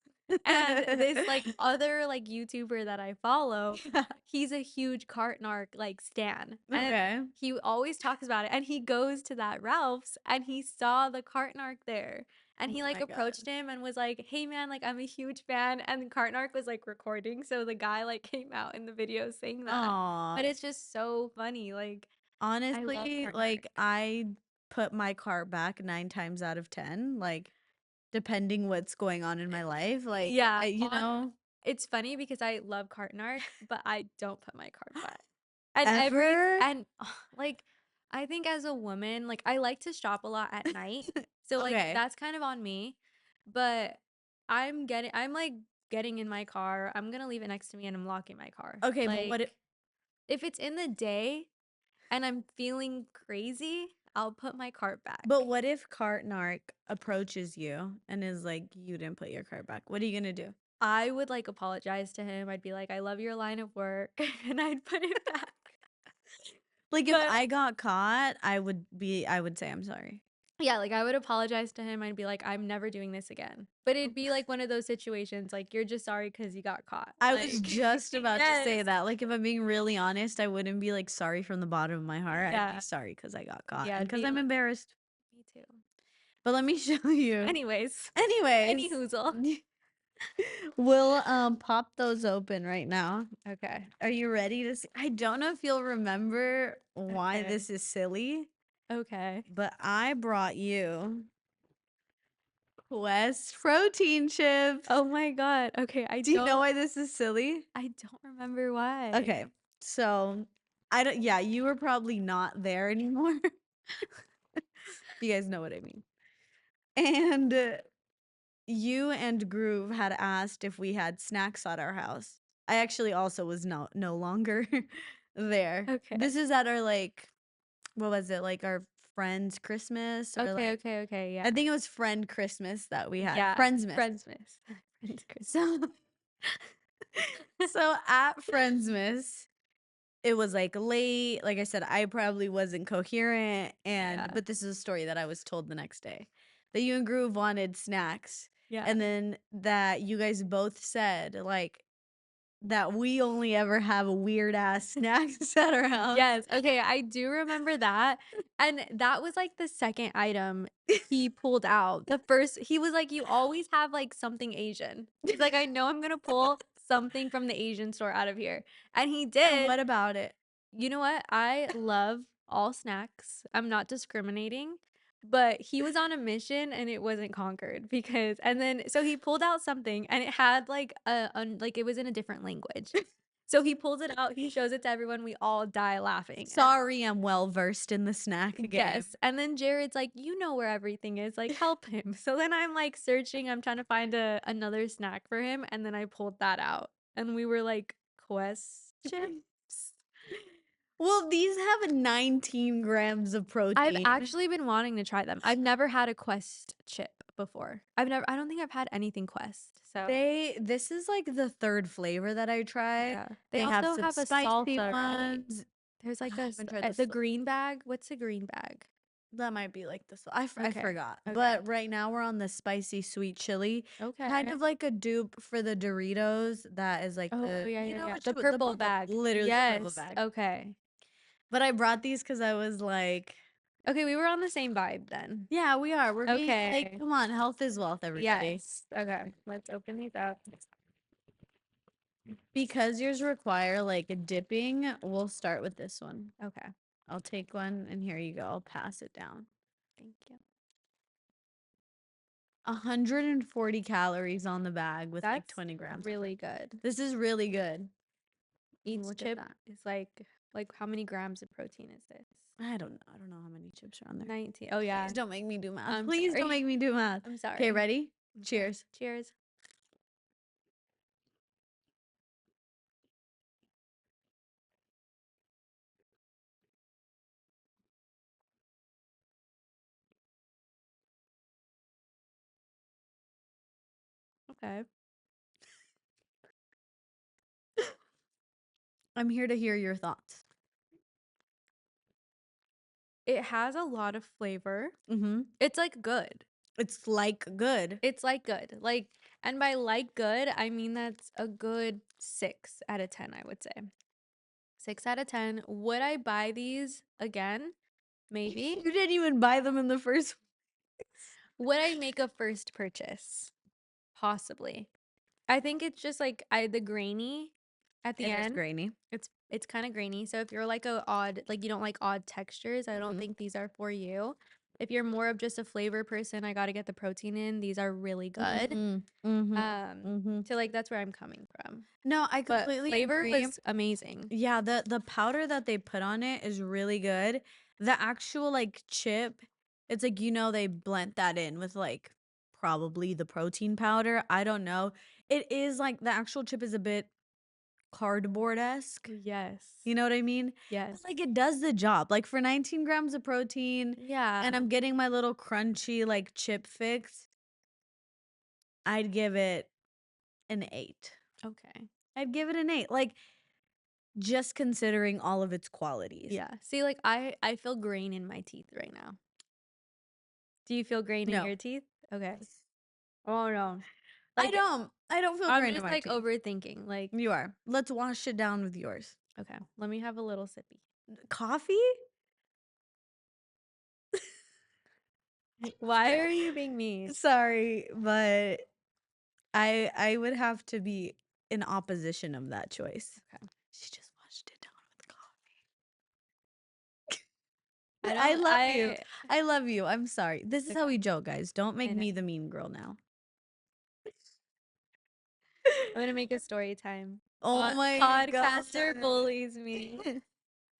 And about. this like other like YouTuber that I follow, he's a huge Cartnark like stan. And Okay. he always talks about it. And he goes to that Ralph's and he saw the Cartnark there. And Oh he like my god. approached him and was like, "Hey man, like I'm a huge fan." And Cartnark was like recording. So the guy like came out in the video saying that. Aw. But it's just so funny. Like I love Honestly, Cartnark. like I put my cart back 9 times out of 10, like depending what's going on in my life. Like Yeah. It's funny because I love Cartnark, but I don't put my cart back. And ever? like I think as a woman, like I like to shop a lot at night. So like Okay. that's kind of on me. But I'm like getting in my car. I'm gonna leave it next to me and I'm locking my car. Okay, but Like if it's in the day and I'm feeling crazy, I'll put my cart back. what if Cartnark approaches you and is like, you didn't put your cart back? What are you gonna do? I would like apologize to him. I'd be like, "I love your line of work," and I'd put it back. Like if But I got caught, I would say I'm sorry. yeah, like I would apologize to him. I'd be like, "I'm never doing this again." But it'd be like one of those situations like you're just sorry because you got caught. I was Like just about to say yes. that. Like if I'm being really honest, I wouldn't be like sorry from the bottom of my heart. I'd be Yeah. sorry because I got caught Yeah, and it'd because be I'm embarrassed. me too. But let me show you. Anyways, any Anyways, hoozle. we'll pop those open right now. Okay. Are you ready to see? I don't know if you'll remember why Okay. this is silly, Okay. but I brought you Quest protein chips. Oh my God. Okay, Do you know why this is silly? I don't remember why. Okay. So, I don't yeah, you were probably not there anymore. You guys know what I mean. And you and Groove had asked if we had snacks at our house. I actually also was no longer there. Okay. This is at our like what was it? Like our friend's Christmas or like Okay, yeah. I think it was friend Christmas that we had. Yeah, Friendsmas. Friendsmas. Friends So so at Friendsmas, it was like late. Like I said, I probably wasn't coherent Yeah. but this is a story that I was told the next day. That you and Groove wanted snacks. Yeah. And then that you guys both said like that we only ever have weird ass snacks at our house. Yes, okay, I do remember that, and that was, like, the second item he pulled out. The first he was like, "You always have, like, something Asian." He's like, "I know I'm gonna pull something from the Asian store out of here," and he And did. what about it? You know what? I love all snacks. I'm not discriminating, But he was on a mission and it wasn't conquered because and then so he pulled out something and it had like like it was in a different language. So he pulls it out, he shows it to everyone, we all die laughing. Sorry, I'm well versed in the snack game. Yes. And then Jared's like, you know where everything is, like help him. So then I'm like searching, I'm trying to find another snack for him, and then I pulled that out. And we were like, Quest chips. Well, these have 19 grams of protein. I've actually been wanting to try them. I've never had a Quest chip before. I don't think I've had anything Quest. So This is like the third flavor that I tried. yeah. They have also some have a spicy salsa, right? ones. There's like I a haven't tried the green bag. What's the green bag? That might be like this. I Okay, forgot. okay. But right now we're on the spicy sweet chili. Okay. Kind of like a dupe for the Doritos that is like Oh the yeah, you yeah, know yeah. which The one- purple bag. literally the purple Yes. bag. Okay. But I brought these because I was like, Okay, we were on the same vibe then. yeah, we are. We're being Okay. like, come on, health is wealth, everybody. Yes. Okay. Let's open these up. Because yours require like a dipping, we'll start with this one. Okay. I'll take one and here you go. I'll pass it down. Thank you. 140 calories on the bag with like That's 20 grams. really good. This is really good. Each Look at chip that. is like how many grams of protein is this? I don't know. I don't know how many chips are on there. 19. Oh yeah. Please don't make me do math. I'm Please don't sorry. make me do math. I'm sorry. Okay, ready? Okay. Cheers. Cheers. Okay. I'm here to hear your thoughts. It has a lot of flavor. Mm-hmm. It's like good. It's like good. It's like good. Like, and by like good, I mean that's a good 6 out of 10, I would say. 6 out of 10. Would I buy these again? Maybe. You didn't even buy them in the first. Would I make a first purchase? Possibly. I think it's just like the grainy at the It is end. grainy. It's kind of grainy. So if you're like you don't like odd textures, I don't think these are for you. If you're more of just a flavor person, I got to get the protein in. These are really good. So like that's where I'm coming from. No, I But completely flavor agree. was amazing. Yeah, the powder that they put on it is really good. The actual like chip, it's like they blend that in with like probably the protein powder. I don't know. It is like the actual chip is a bit cardboard-esque. Yes. You know what I mean? Yes. But, like it does the job. Like for 19 grams of protein, Yeah. and I'm getting my little crunchy like chip fix, I'd give it an 8. Okay. I'd give it an 8. Like just considering all of its qualities. Yeah. See, like I feel grain in my teeth right now. Do you feel grain in No. your teeth? Okay. Oh no. I don't feel I'm grain in just my like teeth. overthinking. Like, You are. Let's wash it down with yours. okay, let me have a little sippy. Coffee? Why are you being mean? Sorry, but I would have to be in opposition of that choice. Okay. She just washed it down with coffee. I love you. I love you. I'm sorry. This is how we joke, guys. Don't make me the mean girl now. I'm gonna make a story time. Oh my Podcaster God. bullies me.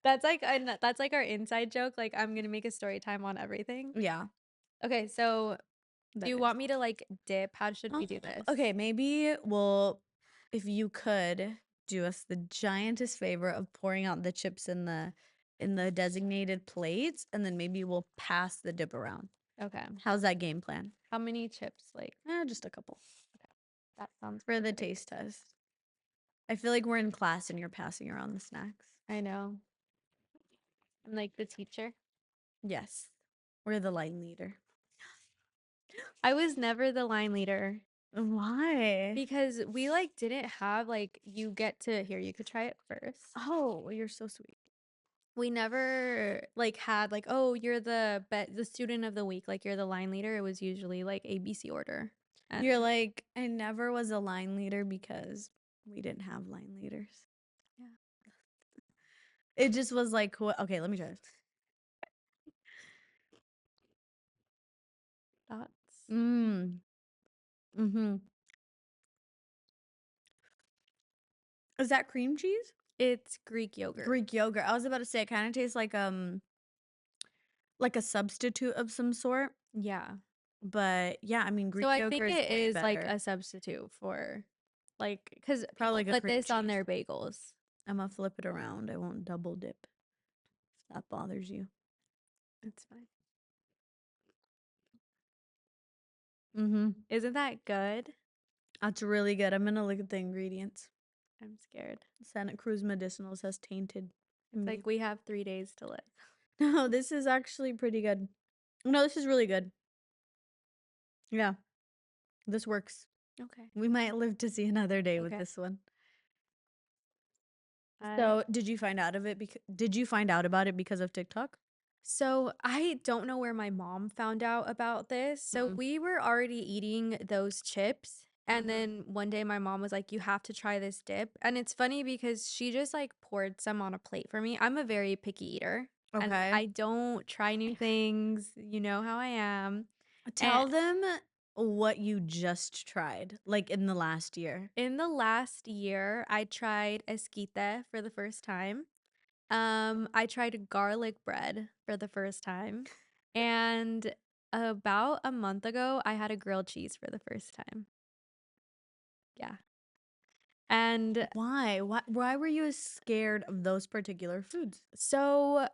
That's like our inside joke. Like I'm gonna make a story time on everything. Yeah. Okay, so do you want me to like dip? How should we do this? Okay, maybe if you could do us the giantest favor of pouring out the chips in the designated plates, and then maybe we'll pass the dip around. Okay. How's that game plan? How many chips? Like Just a couple. Okay. That sounds For the perfect. taste test. I feel like we're in class and you're passing around the snacks. I know. I'm like the teacher. Yes. We're the line leader. I was never the line leader. Why? Because we like didn't have like you get to here, you could try it first. Oh, you're so sweet. We never like had like, oh, you're the student of the week, like you're the line leader. It was usually like ABC order. And You're like, I never was a line leader because we didn't have line leaders. Yeah. It just was like, okay, let me try this. Mm. Mhm. Is that cream cheese? It's Greek yogurt. Greek yogurt. I was about to say it kind of tastes like a substitute of some sort. Yeah. But yeah, I mean So Greek I think yogurt is it way is like better. a substitute for like because Probably people like a put cream this on cheese. their bagels. I'm gonna flip it around. I won't double dip if that bothers you. It's fine. Mm-hmm. Isn't that good? That's really good. I'm gonna look at the ingredients. I'm scared. Santa Cruz Medicinal says tainted It's meat. like we have 3 days to live. No, this is actually pretty good. No, this is really good. Yeah, this works. Okay. We might live to see another day with Okay. this one. I So, did you find out about it because of TikTok? So I don't know where my mom found out about this. So Mm. we were already eating those chips. And then one day my mom was like, "You have to try this dip." And it's funny because she just like poured some on a plate for me. I'm a very picky eater and Okay. I don't try new things. You know how I am. And Tell them what you just tried, like in the last year. in the last year, I tried esquite for the first time. I tried garlic bread for the first time. And about a month ago, I had a grilled cheese for the first time. Yeah. And Why? Why were you scared of those particular foods? so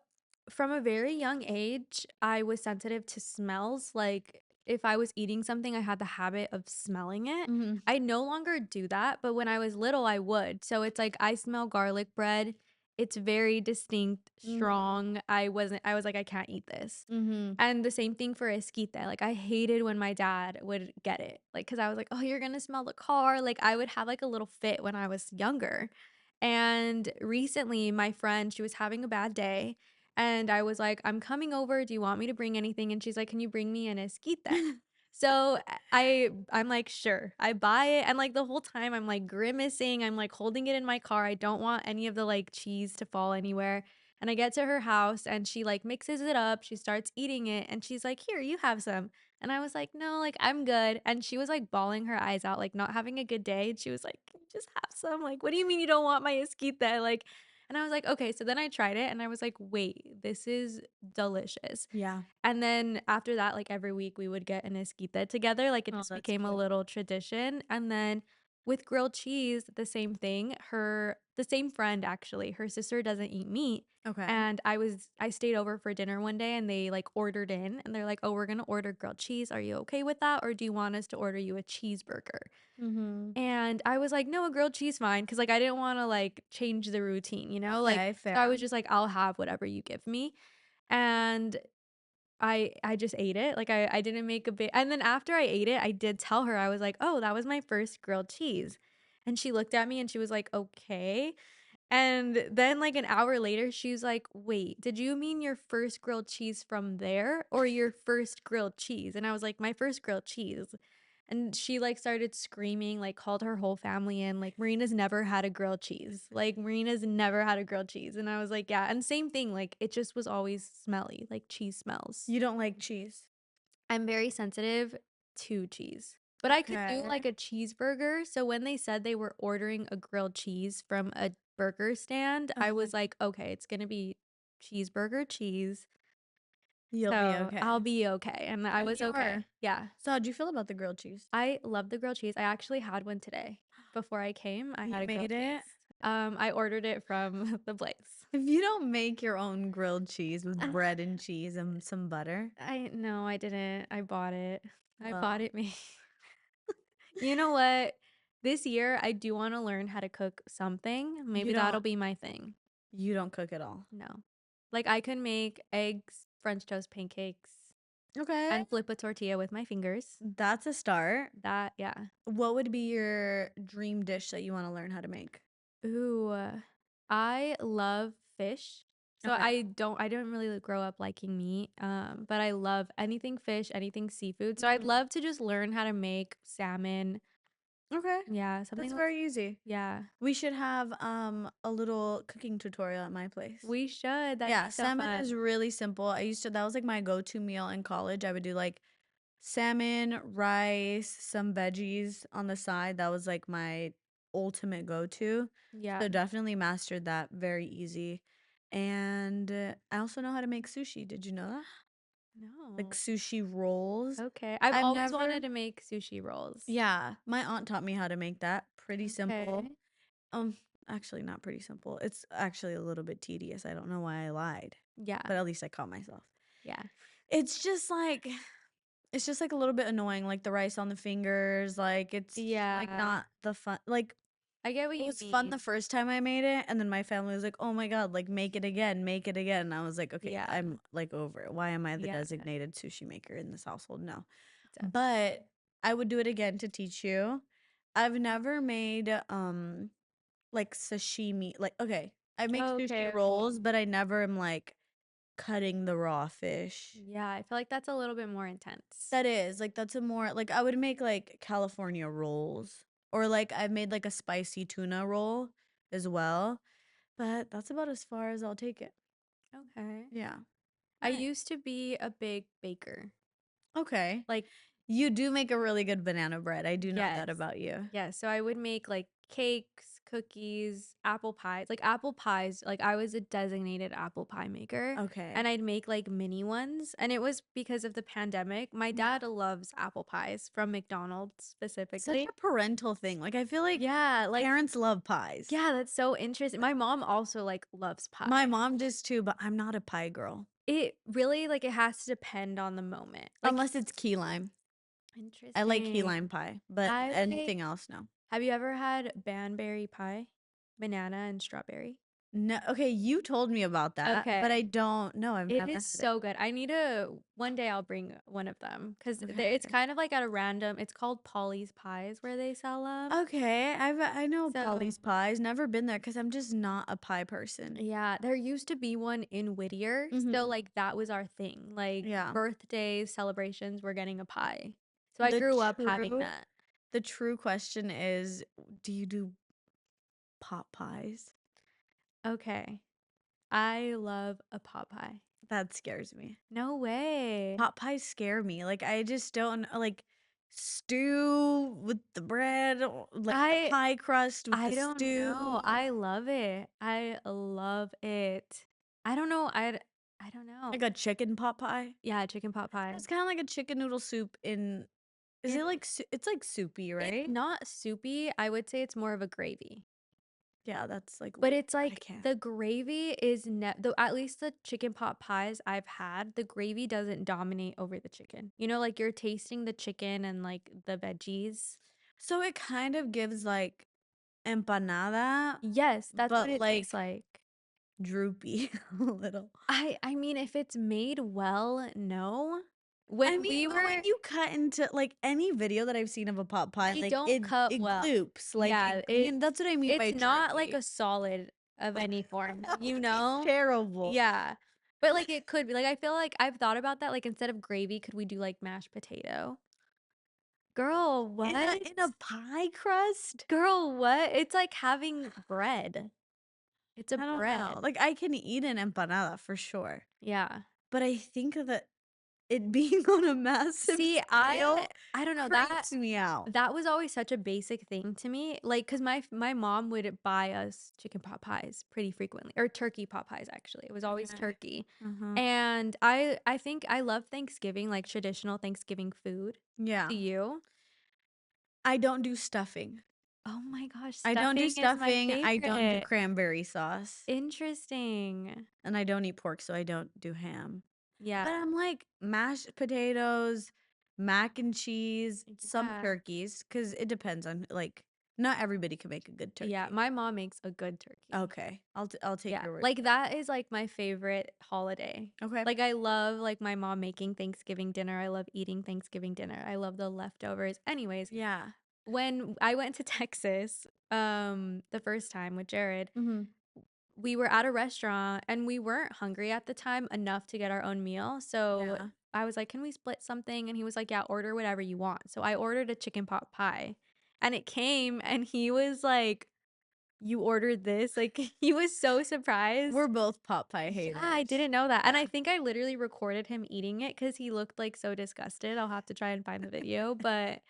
from a very young age, I was sensitive to smells. Like if I was eating something, I had the habit of smelling it. Mm-hmm. I no longer do that, but when I was little, I would. So it's like I smell garlic bread. It's very distinct, strong. I was like, I can't eat this. Mm-hmm. And the same thing for esquite. Like I hated when my dad would get it. Like cuz I was like, "Oh, you're going to smell the car." Like I would have like a little fit when I was younger. And recently my friend, she was having a bad day and I was like, "I'm coming over. Do you want me to bring anything?" And she's like, "Can you bring me an esquite?" So I'm like, "Sure." I buy it and like the whole time I'm like grimacing. I'm like holding it in my car. I don't want any of the like cheese to fall anywhere. And I get to her house and she like mixes it up. She starts eating it and she's like, "Here, you have some." And I was like, "No, like I'm good." And she was like bawling her eyes out, like not having a good day. And she was like, "Can you just have some?" Like, "What do you mean you don't want my esquite?" Like, and I was like, "Okay." So then I tried it and I was like, "Wait, this is delicious." Yeah. And then after that, like every week we would get an esquite together. Like it Oh, just that's became a cute. little tradition. And then with grilled cheese, the same thing. The same friend actually, her sister doesn't eat meat. Okay. And I stayed over for dinner one day and they like ordered in and they're like, "Oh, we're gonna order grilled cheese. Are you okay with that? Or do you want us to order you a cheeseburger?" Mm-hmm. And I was like, "No, a grilled cheese fine." Cause like I didn't want to like change the routine, you know? Like Okay, so I fair. was just like, I'll have whatever you give me. And I just ate it, like, I didn't make a big and then after I ate it, I did tell her, I was like, "Oh, that was my first grilled cheese." And she looked at me and she was like, "Okay." And then, like, an hour later, she was like, "Wait, did you mean your first grilled cheese from there or your first grilled cheese?" And I was like, "My first grilled cheese." And she, like, started screaming, like, called her whole family in, like, "Marina's never had a grilled cheese. Like, Marina's never had a grilled cheese." And I was like, "Yeah." And same thing, like, it just was always smelly, like cheese smells. You don't like cheese. I'm very sensitive to cheese, but I could do, Okay. like, a cheeseburger. So when they said they were ordering a grilled cheese from a burger stand, I Uh-huh. was like, "Okay, it's gonna be cheeseburger cheese, You'll be so I'll okay. be okay." And I And was you okay. are. Yeah. So how'd you feel about the grilled cheese? I love the grilled cheese. I actually had one today. Before I came, I You had a grilled made it? cheese. I ordered it from the place. If you don't make your own grilled cheese with bread and cheese and some butter, I no, I didn't. I bought it. I bought well, it made. You know what? This year, I do wanna learn how to cook something. you Maybe that'll don't be my thing. you don't cook at all. No. Like, I can make eggs, French toast pancakes, Okay. and flip a tortilla with my fingers. That's a start. That yeah. What would be your dream dish that you want to learn how to make? Ooh, I love fish. So Okay. I didn't really grow up liking meat, but I love anything fish, anything seafood. So I'd Mhm. love to just learn how to make salmon. Okay. Yeah, That's something like very easy. yeah. We should have a little cooking tutorial at my place. We should. That'd Yeah, be so salmon is fun. really simple. That was like my go-to meal in college. I would do like salmon, rice, some veggies on the side. That was like my ultimate go-to. Yeah. So definitely mastered that. Very easy. And I also know how to make sushi. Did you know that? Like No. sushi rolls. Okay. I've I've always never. wanted to make sushi rolls. Yeah, my aunt taught me how to make that. Pretty simple. Okay. Um, actually not pretty simple. It's actually a little bit tedious. I don't know why I lied, Yeah. but at least I caught myself. Yeah. It's just like a little bit annoying, like the rice on the fingers, like it's like Yeah. not the fun. Like I get what it you was fun mean. the first time I made it, and then my family was like, "Oh my God, like make it again, make it again." And I was like, "Okay, Yeah. I'm like over it. Why am I the Yeah. designated sushi maker in this household?" No. Definitely. But I would do it again to teach you. I've never made like sashimi. Like okay, I make Okay. sushi Okay. rolls, but I never am like cutting the raw fish. Yeah, I feel like that's a little bit more intense. That is like that's a more like I would make like California rolls or like I've made like a spicy tuna roll as well, but that's about as far as I'll take it. Okay. Yeah. I Nice. used to be a big baker. Okay. Like, You do make a really good banana bread. I do know yes. that about you. Yes. So I would make like cakes, cookies, apple pies. Like apple pies, like I was a designated apple pie maker. Okay. And I'd make like mini ones. And it was because of the pandemic. My Yeah. dad loves apple pies from McDonald's Such specifically. a parental thing. Like I feel like Yeah, like parents love pies. yeah, that's so interesting. My mom also like loves pie. My mom does too, but I'm not a pie girl. It really like it has to depend on the moment. Like Unless it's key lime. interesting. I like key lime pie, but I anything else, no. Have you ever had banberry pie? Banana and strawberry? No, okay, you told me about that, Okay. but I don't know. I've It never is had it. so good. I need to one day I'll bring one of them because Okay, it's okay. kind of like at a random. It's called Polly's Pies where they sell them. Okay, I know So Polly's Pies. Never been there because I'm just not a pie person. yeah, there used to be one in Whittier. So Mhm. like that was our thing. Like Yeah. birthdays, celebrations, we're getting a pie. So I The grew up having true that. the true question is, do you do pot pies? Okay. I love a pot pie. That scares me. No way. Pot pies scare me. Like I just don't like stew with the bread, like the I pie crust with the I don't know. stew. I love it. I love it. I don't know. I don't know. Like a chicken pot pie. Yeah, chicken pot pie. It's kind of like a chicken noodle soup in is it It, like it's like soupy, it's right? not soupy. I would say it's more of a gravy. Yeah, that's like But weird. it's I like can't. the gravy is though at least the chicken pot pies I've had, the gravy doesn't dominate over the chicken. You know, like you're tasting the chicken and like the veggies. So it kind of gives like empanada, Yes, that's what but it tastes like like. droopy a little. I mean if it's made well, no. I When mean, we but when were you cut into like any video that I've seen of a pot pie, They like don't cut it well. gloops, like Yeah, you know, that's what I mean it's by not like droopy. a solid of any form, That you would be know? terrible. Yeah. But like it could be. Like I feel like I've thought about that. Like instead of gravy, could we do like mashed potato? Girl, In what? a pie crust? Girl, what? It's like having bread. It's a I don't know. bread. Like I can eat an empanada for sure, Yeah. but I think that it being on a massive See, scale I don't know that creeps me out. that was always such a basic thing to me. Like, cause my mom would buy us chicken pot pies pretty frequently, or turkey pot pies. Actually, it was always Okay. turkey. Uh-huh. And I think I love Thanksgiving, like traditional Thanksgiving food. Yeah. Do you? I don't do stuffing. Oh my gosh, I don't do stuffing is my stuffing. I don't do favorite. cranberry sauce. Interesting. And I don't eat pork, so I don't do ham. Yeah. But I'm like mashed potatoes, mac and cheese, some Yeah. turkeys, because it depends on like not everybody can make a good Yeah. turkey. My mom makes a good turkey. Okay, I'll take Yeah. your word Like for that is like my favorite holiday. it. Okay. Like I love like my mom making Thanksgiving dinner. I love eating Thanksgiving dinner. I love the leftovers. Anyways, Yeah. when I went to Texas the first time with Jared, Mm-hmm. we were at a restaurant and we weren't hungry at the time enough to get our own meal. So Yeah. I was like, "Can we split something?" And he was like, "Yeah, order whatever you want." So I ordered a chicken pot pie. And it came and he was like you ordered this? Like, he was so surprised. We're both pot pie haters. Yeah, I didn't know that. And I think I literally recorded him eating it because he looked, like, so disgusted. I'll have to try and find the video, but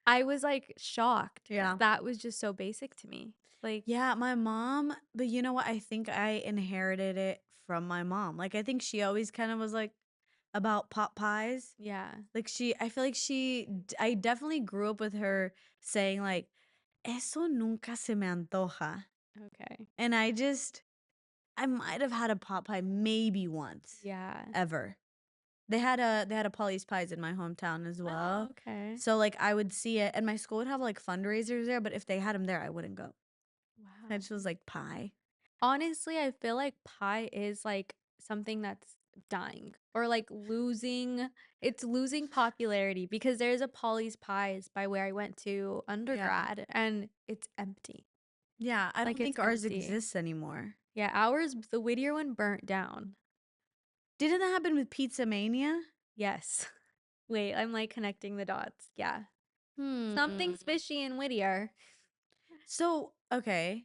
I was, like, shocked 'cause Yeah. that was just so basic to me. Like, Yeah, my mom, but you know what? I think I inherited it from my mom. Like, I think she always kind of was like about pot pies. yeah. Like, I feel like I definitely grew up with her saying, like, eso nunca se me antoja. Okay. And I might have had a pot pie maybe once Yeah. ever. They had a Polly's Pies in my hometown as Oh, well. okay. So, like, I would see it, and my school would have, like, fundraisers there, but if they had them there, I wouldn't go. I Wow. just was like, pie. Honestly, I feel like pie is, like, something that's dying or, like, losing popularity because there's a Polly's Pies by where I went to undergrad, and it's empty. Yeah, I Like, don't it's think ours empty. exists anymore. Yeah, ours the Whittier one burnt down. Didn't that happen with Pizza Mania? Yes. Wait, I'm, like, connecting the dots. Yeah. Hmm. Something's fishy in Whittier. So, okay.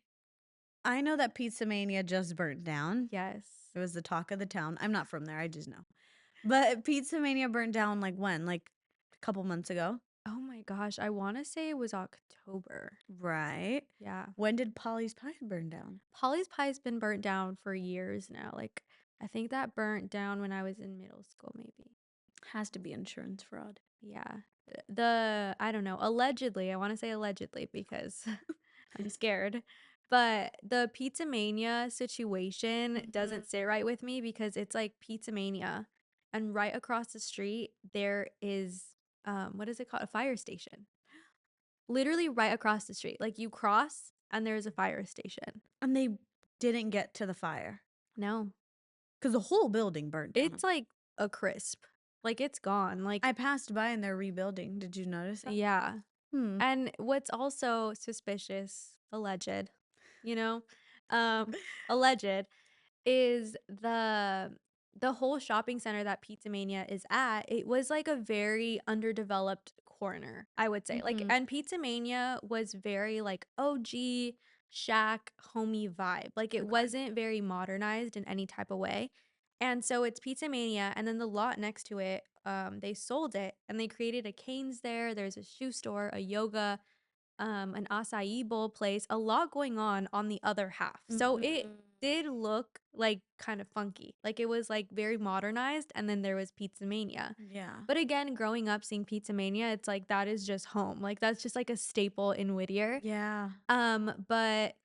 I know that Pizza Mania just burnt down. Yes. It was the talk of the town. I'm not from there, I just know. But Pizza Mania burnt down like when? Like a couple months ago? Oh my gosh, I wanna say it was October. Right. Yeah. When did Polly's Pie burn down? Polly's Pie's been burnt down for years now. Like, I think that burnt down when I was in middle school, maybe. Has to be insurance fraud. Yeah. I don't know, allegedly, I want to say allegedly because I'm scared. But the Pizza Mania situation doesn't sit right with me because it's like Pizza Mania. And right across the street, there is, what is it called? A fire station. Literally right across the street. Like, you cross and there's a fire station. And they didn't get to the fire No. because the whole building burnt down. It's like a crisp. Like, it's gone. Like, I passed by and they're rebuilding. Did you notice that? yeah. Hmm. And what's also suspicious, alleged, you know, alleged is the whole shopping center that Pizza Mania is at. It was like a very underdeveloped corner, I would say. Like, Mhm. and Pizza Mania was very like OG shack homey vibe. Like, it Okay. wasn't very modernized in any type of way. And so it's Pizza Mania, and then the lot next to it, they sold it and they created a Cane's there. There's a shoe store, a yoga, an acai bowl place, a lot going on the other half. So it did look like kind of funky. Like, it was like very modernized, and then there was Pizza Mania. Yeah. But again, growing up seeing Pizza Mania, it's like that is just home. Like, that's just like a staple in Whittier. Yeah. But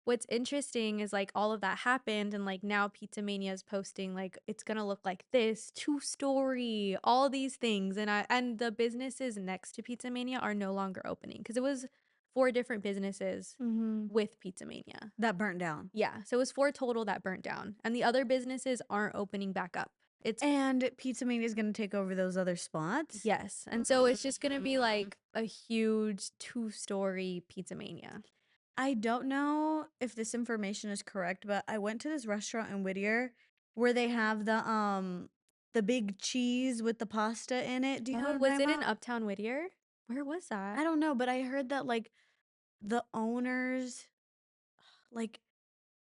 what's interesting is like all of that happened, and like now Pizza Mania is posting like it's gonna look like this, 2-story, all these things, and the businesses next to Pizza Mania are no longer opening because it was 4 different businesses Mhm. with Pizza Mania. That burnt down. Yeah, so it was 4 total that burnt down, and the other businesses aren't opening back up. It's And Pizza Mania is gonna take over those other spots? yes, and so it's just gonna be like a huge 2-story Pizza Mania. I don't know if this information is correct, but I went to this restaurant in Whittier where they have the big cheese with the pasta in it. Do you know what Oh, I'm was talking it in about? Uptown Whittier? Where was that? I don't know, but I heard that like the owners like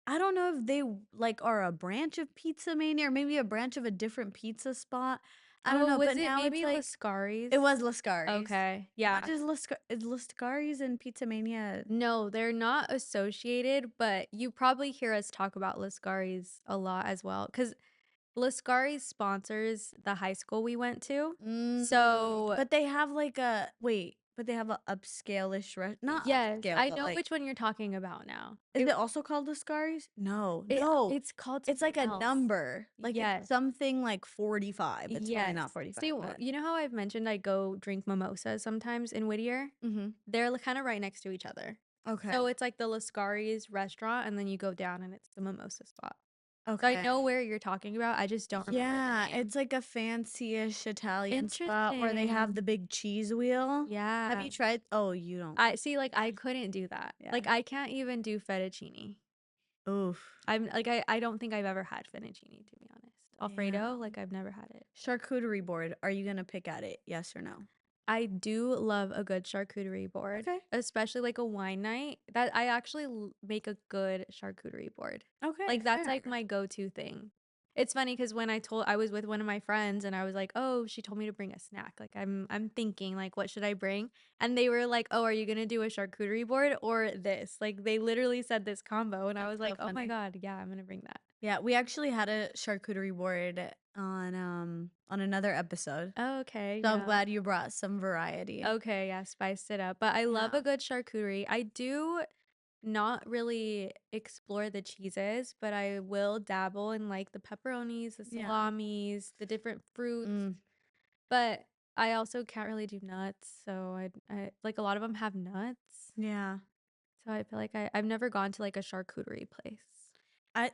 I don't know if they like are a branch of Pizza Mania or maybe a branch of a different pizza spot. I don't Oh, know, was but it now it's maybe like Lascari's? it was Lascari's. Okay, What yeah. is Lascari's and Pizza Mania? No, they're not associated, but you probably hear us talk about Lascari's a lot as well, because Lascari's sponsors the high school we went to. So, But they have like a wait, but they have a upscale-ish not yes, upscale, I but know like which one you're talking about now. is it also called Lascari's? No, It no. it's called It's like something a else. number. Like it's Yes. something like 45. It's probably Yes. not 45, See, but you know how I've mentioned I go drink mimosas sometimes in Whittier? mhm. They're kind of right next to each other. Okay. So it's like the Lascari's restaurant, and then you go down and it's the mimosa spot. So I Okay. know where you're talking about. I just don't remember Yeah, the name. it's like a fancy-ish Italian spot where they have Interesting. the big cheese wheel. Have Yeah. you tried? Oh, you don't. I see, like, I couldn't do that. Yeah. Like, I can't even do fettuccine. Oof. I'm like, I don't think I've ever had fettuccine, to be honest. Alfredo, Yeah. like, I've never had it. Charcuterie board. Are you gonna pick at it? Yes or no? I do love a good charcuterie board, Okay. especially like a wine night. That I actually make a good charcuterie board. Okay, Like that's fair. like my go-to thing. It's funny because when I was with one of my friends and I was like, "Oh, she told me to bring a snack." Like I'm thinking like, what should I bring? And they were like, "Oh, are you gonna do a charcuterie board or this?" Like they literally said this combo, and I That's was so like, "Oh my funny. God, yeah, I'm gonna bring that." Yeah, we actually had a charcuterie board on another episode. Oh, okay, So I'm yeah. glad you brought some variety. Okay, yeah, spiced it up. But I love Yeah. a good charcuterie. I do not really explore the cheeses, but I will dabble in like the pepperonis, the Yeah. salamis, the different fruits. Mm, But I also can't really do nuts, so I like a lot of them have nuts. yeah. So I feel like I've never gone to like a charcuterie place. I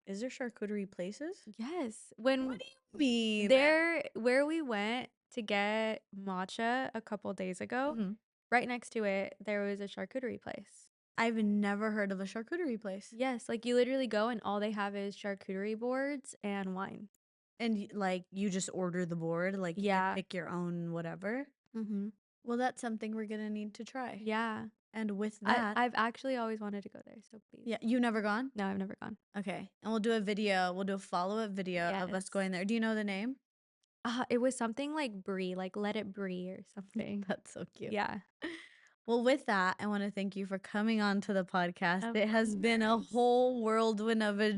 Is there charcuterie places? Yes, What when do you mean? there where we went to get matcha a couple days ago, Mhm. right next to it there was a charcuterie place. I've never heard of a charcuterie place. Yes, like you literally go and all they have is charcuterie boards and wine. And like you just order the board, like you can Yeah. pick your own whatever. Mhm. Well, that's something we're gonna need to try. Yeah. And with that, I've actually always wanted to go there, so please. yeah, you never gone? No, I've never gone. Okay. And we'll do a video. We'll do a follow-up video of us Yes. going there. Do you know the name? It was something like brie, like let it brie or something. That's so cute. Yeah. Well, with that, I want to thank you for coming on to the podcast. Of It has been a course. whole whirlwind of a No,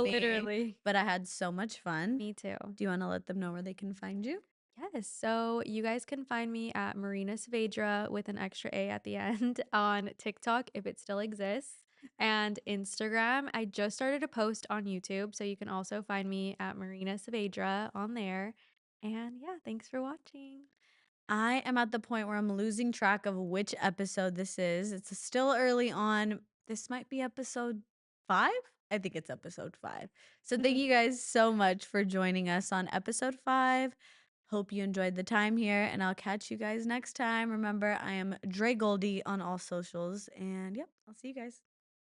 journey, literally. but I had so much fun. Me too. Do you want to let them know where they can find you? Yes. So you guys can find me at Marina Saavedra with an extra A at the end on TikTok if it still exists and Instagram. I just started a post on YouTube, so you can also find me at Marina Saavedra on there. And yeah, thanks for watching. I am at the point where I'm losing track of which episode this is. It's still early on. This might be episode 5. I think it's episode 5. So thank you guys so much for joining us on episode 5. Hope you enjoyed the time here, and I'll catch you guys next time. Remember, I am Dre Goldie on all socials, and yep, I'll see you guys.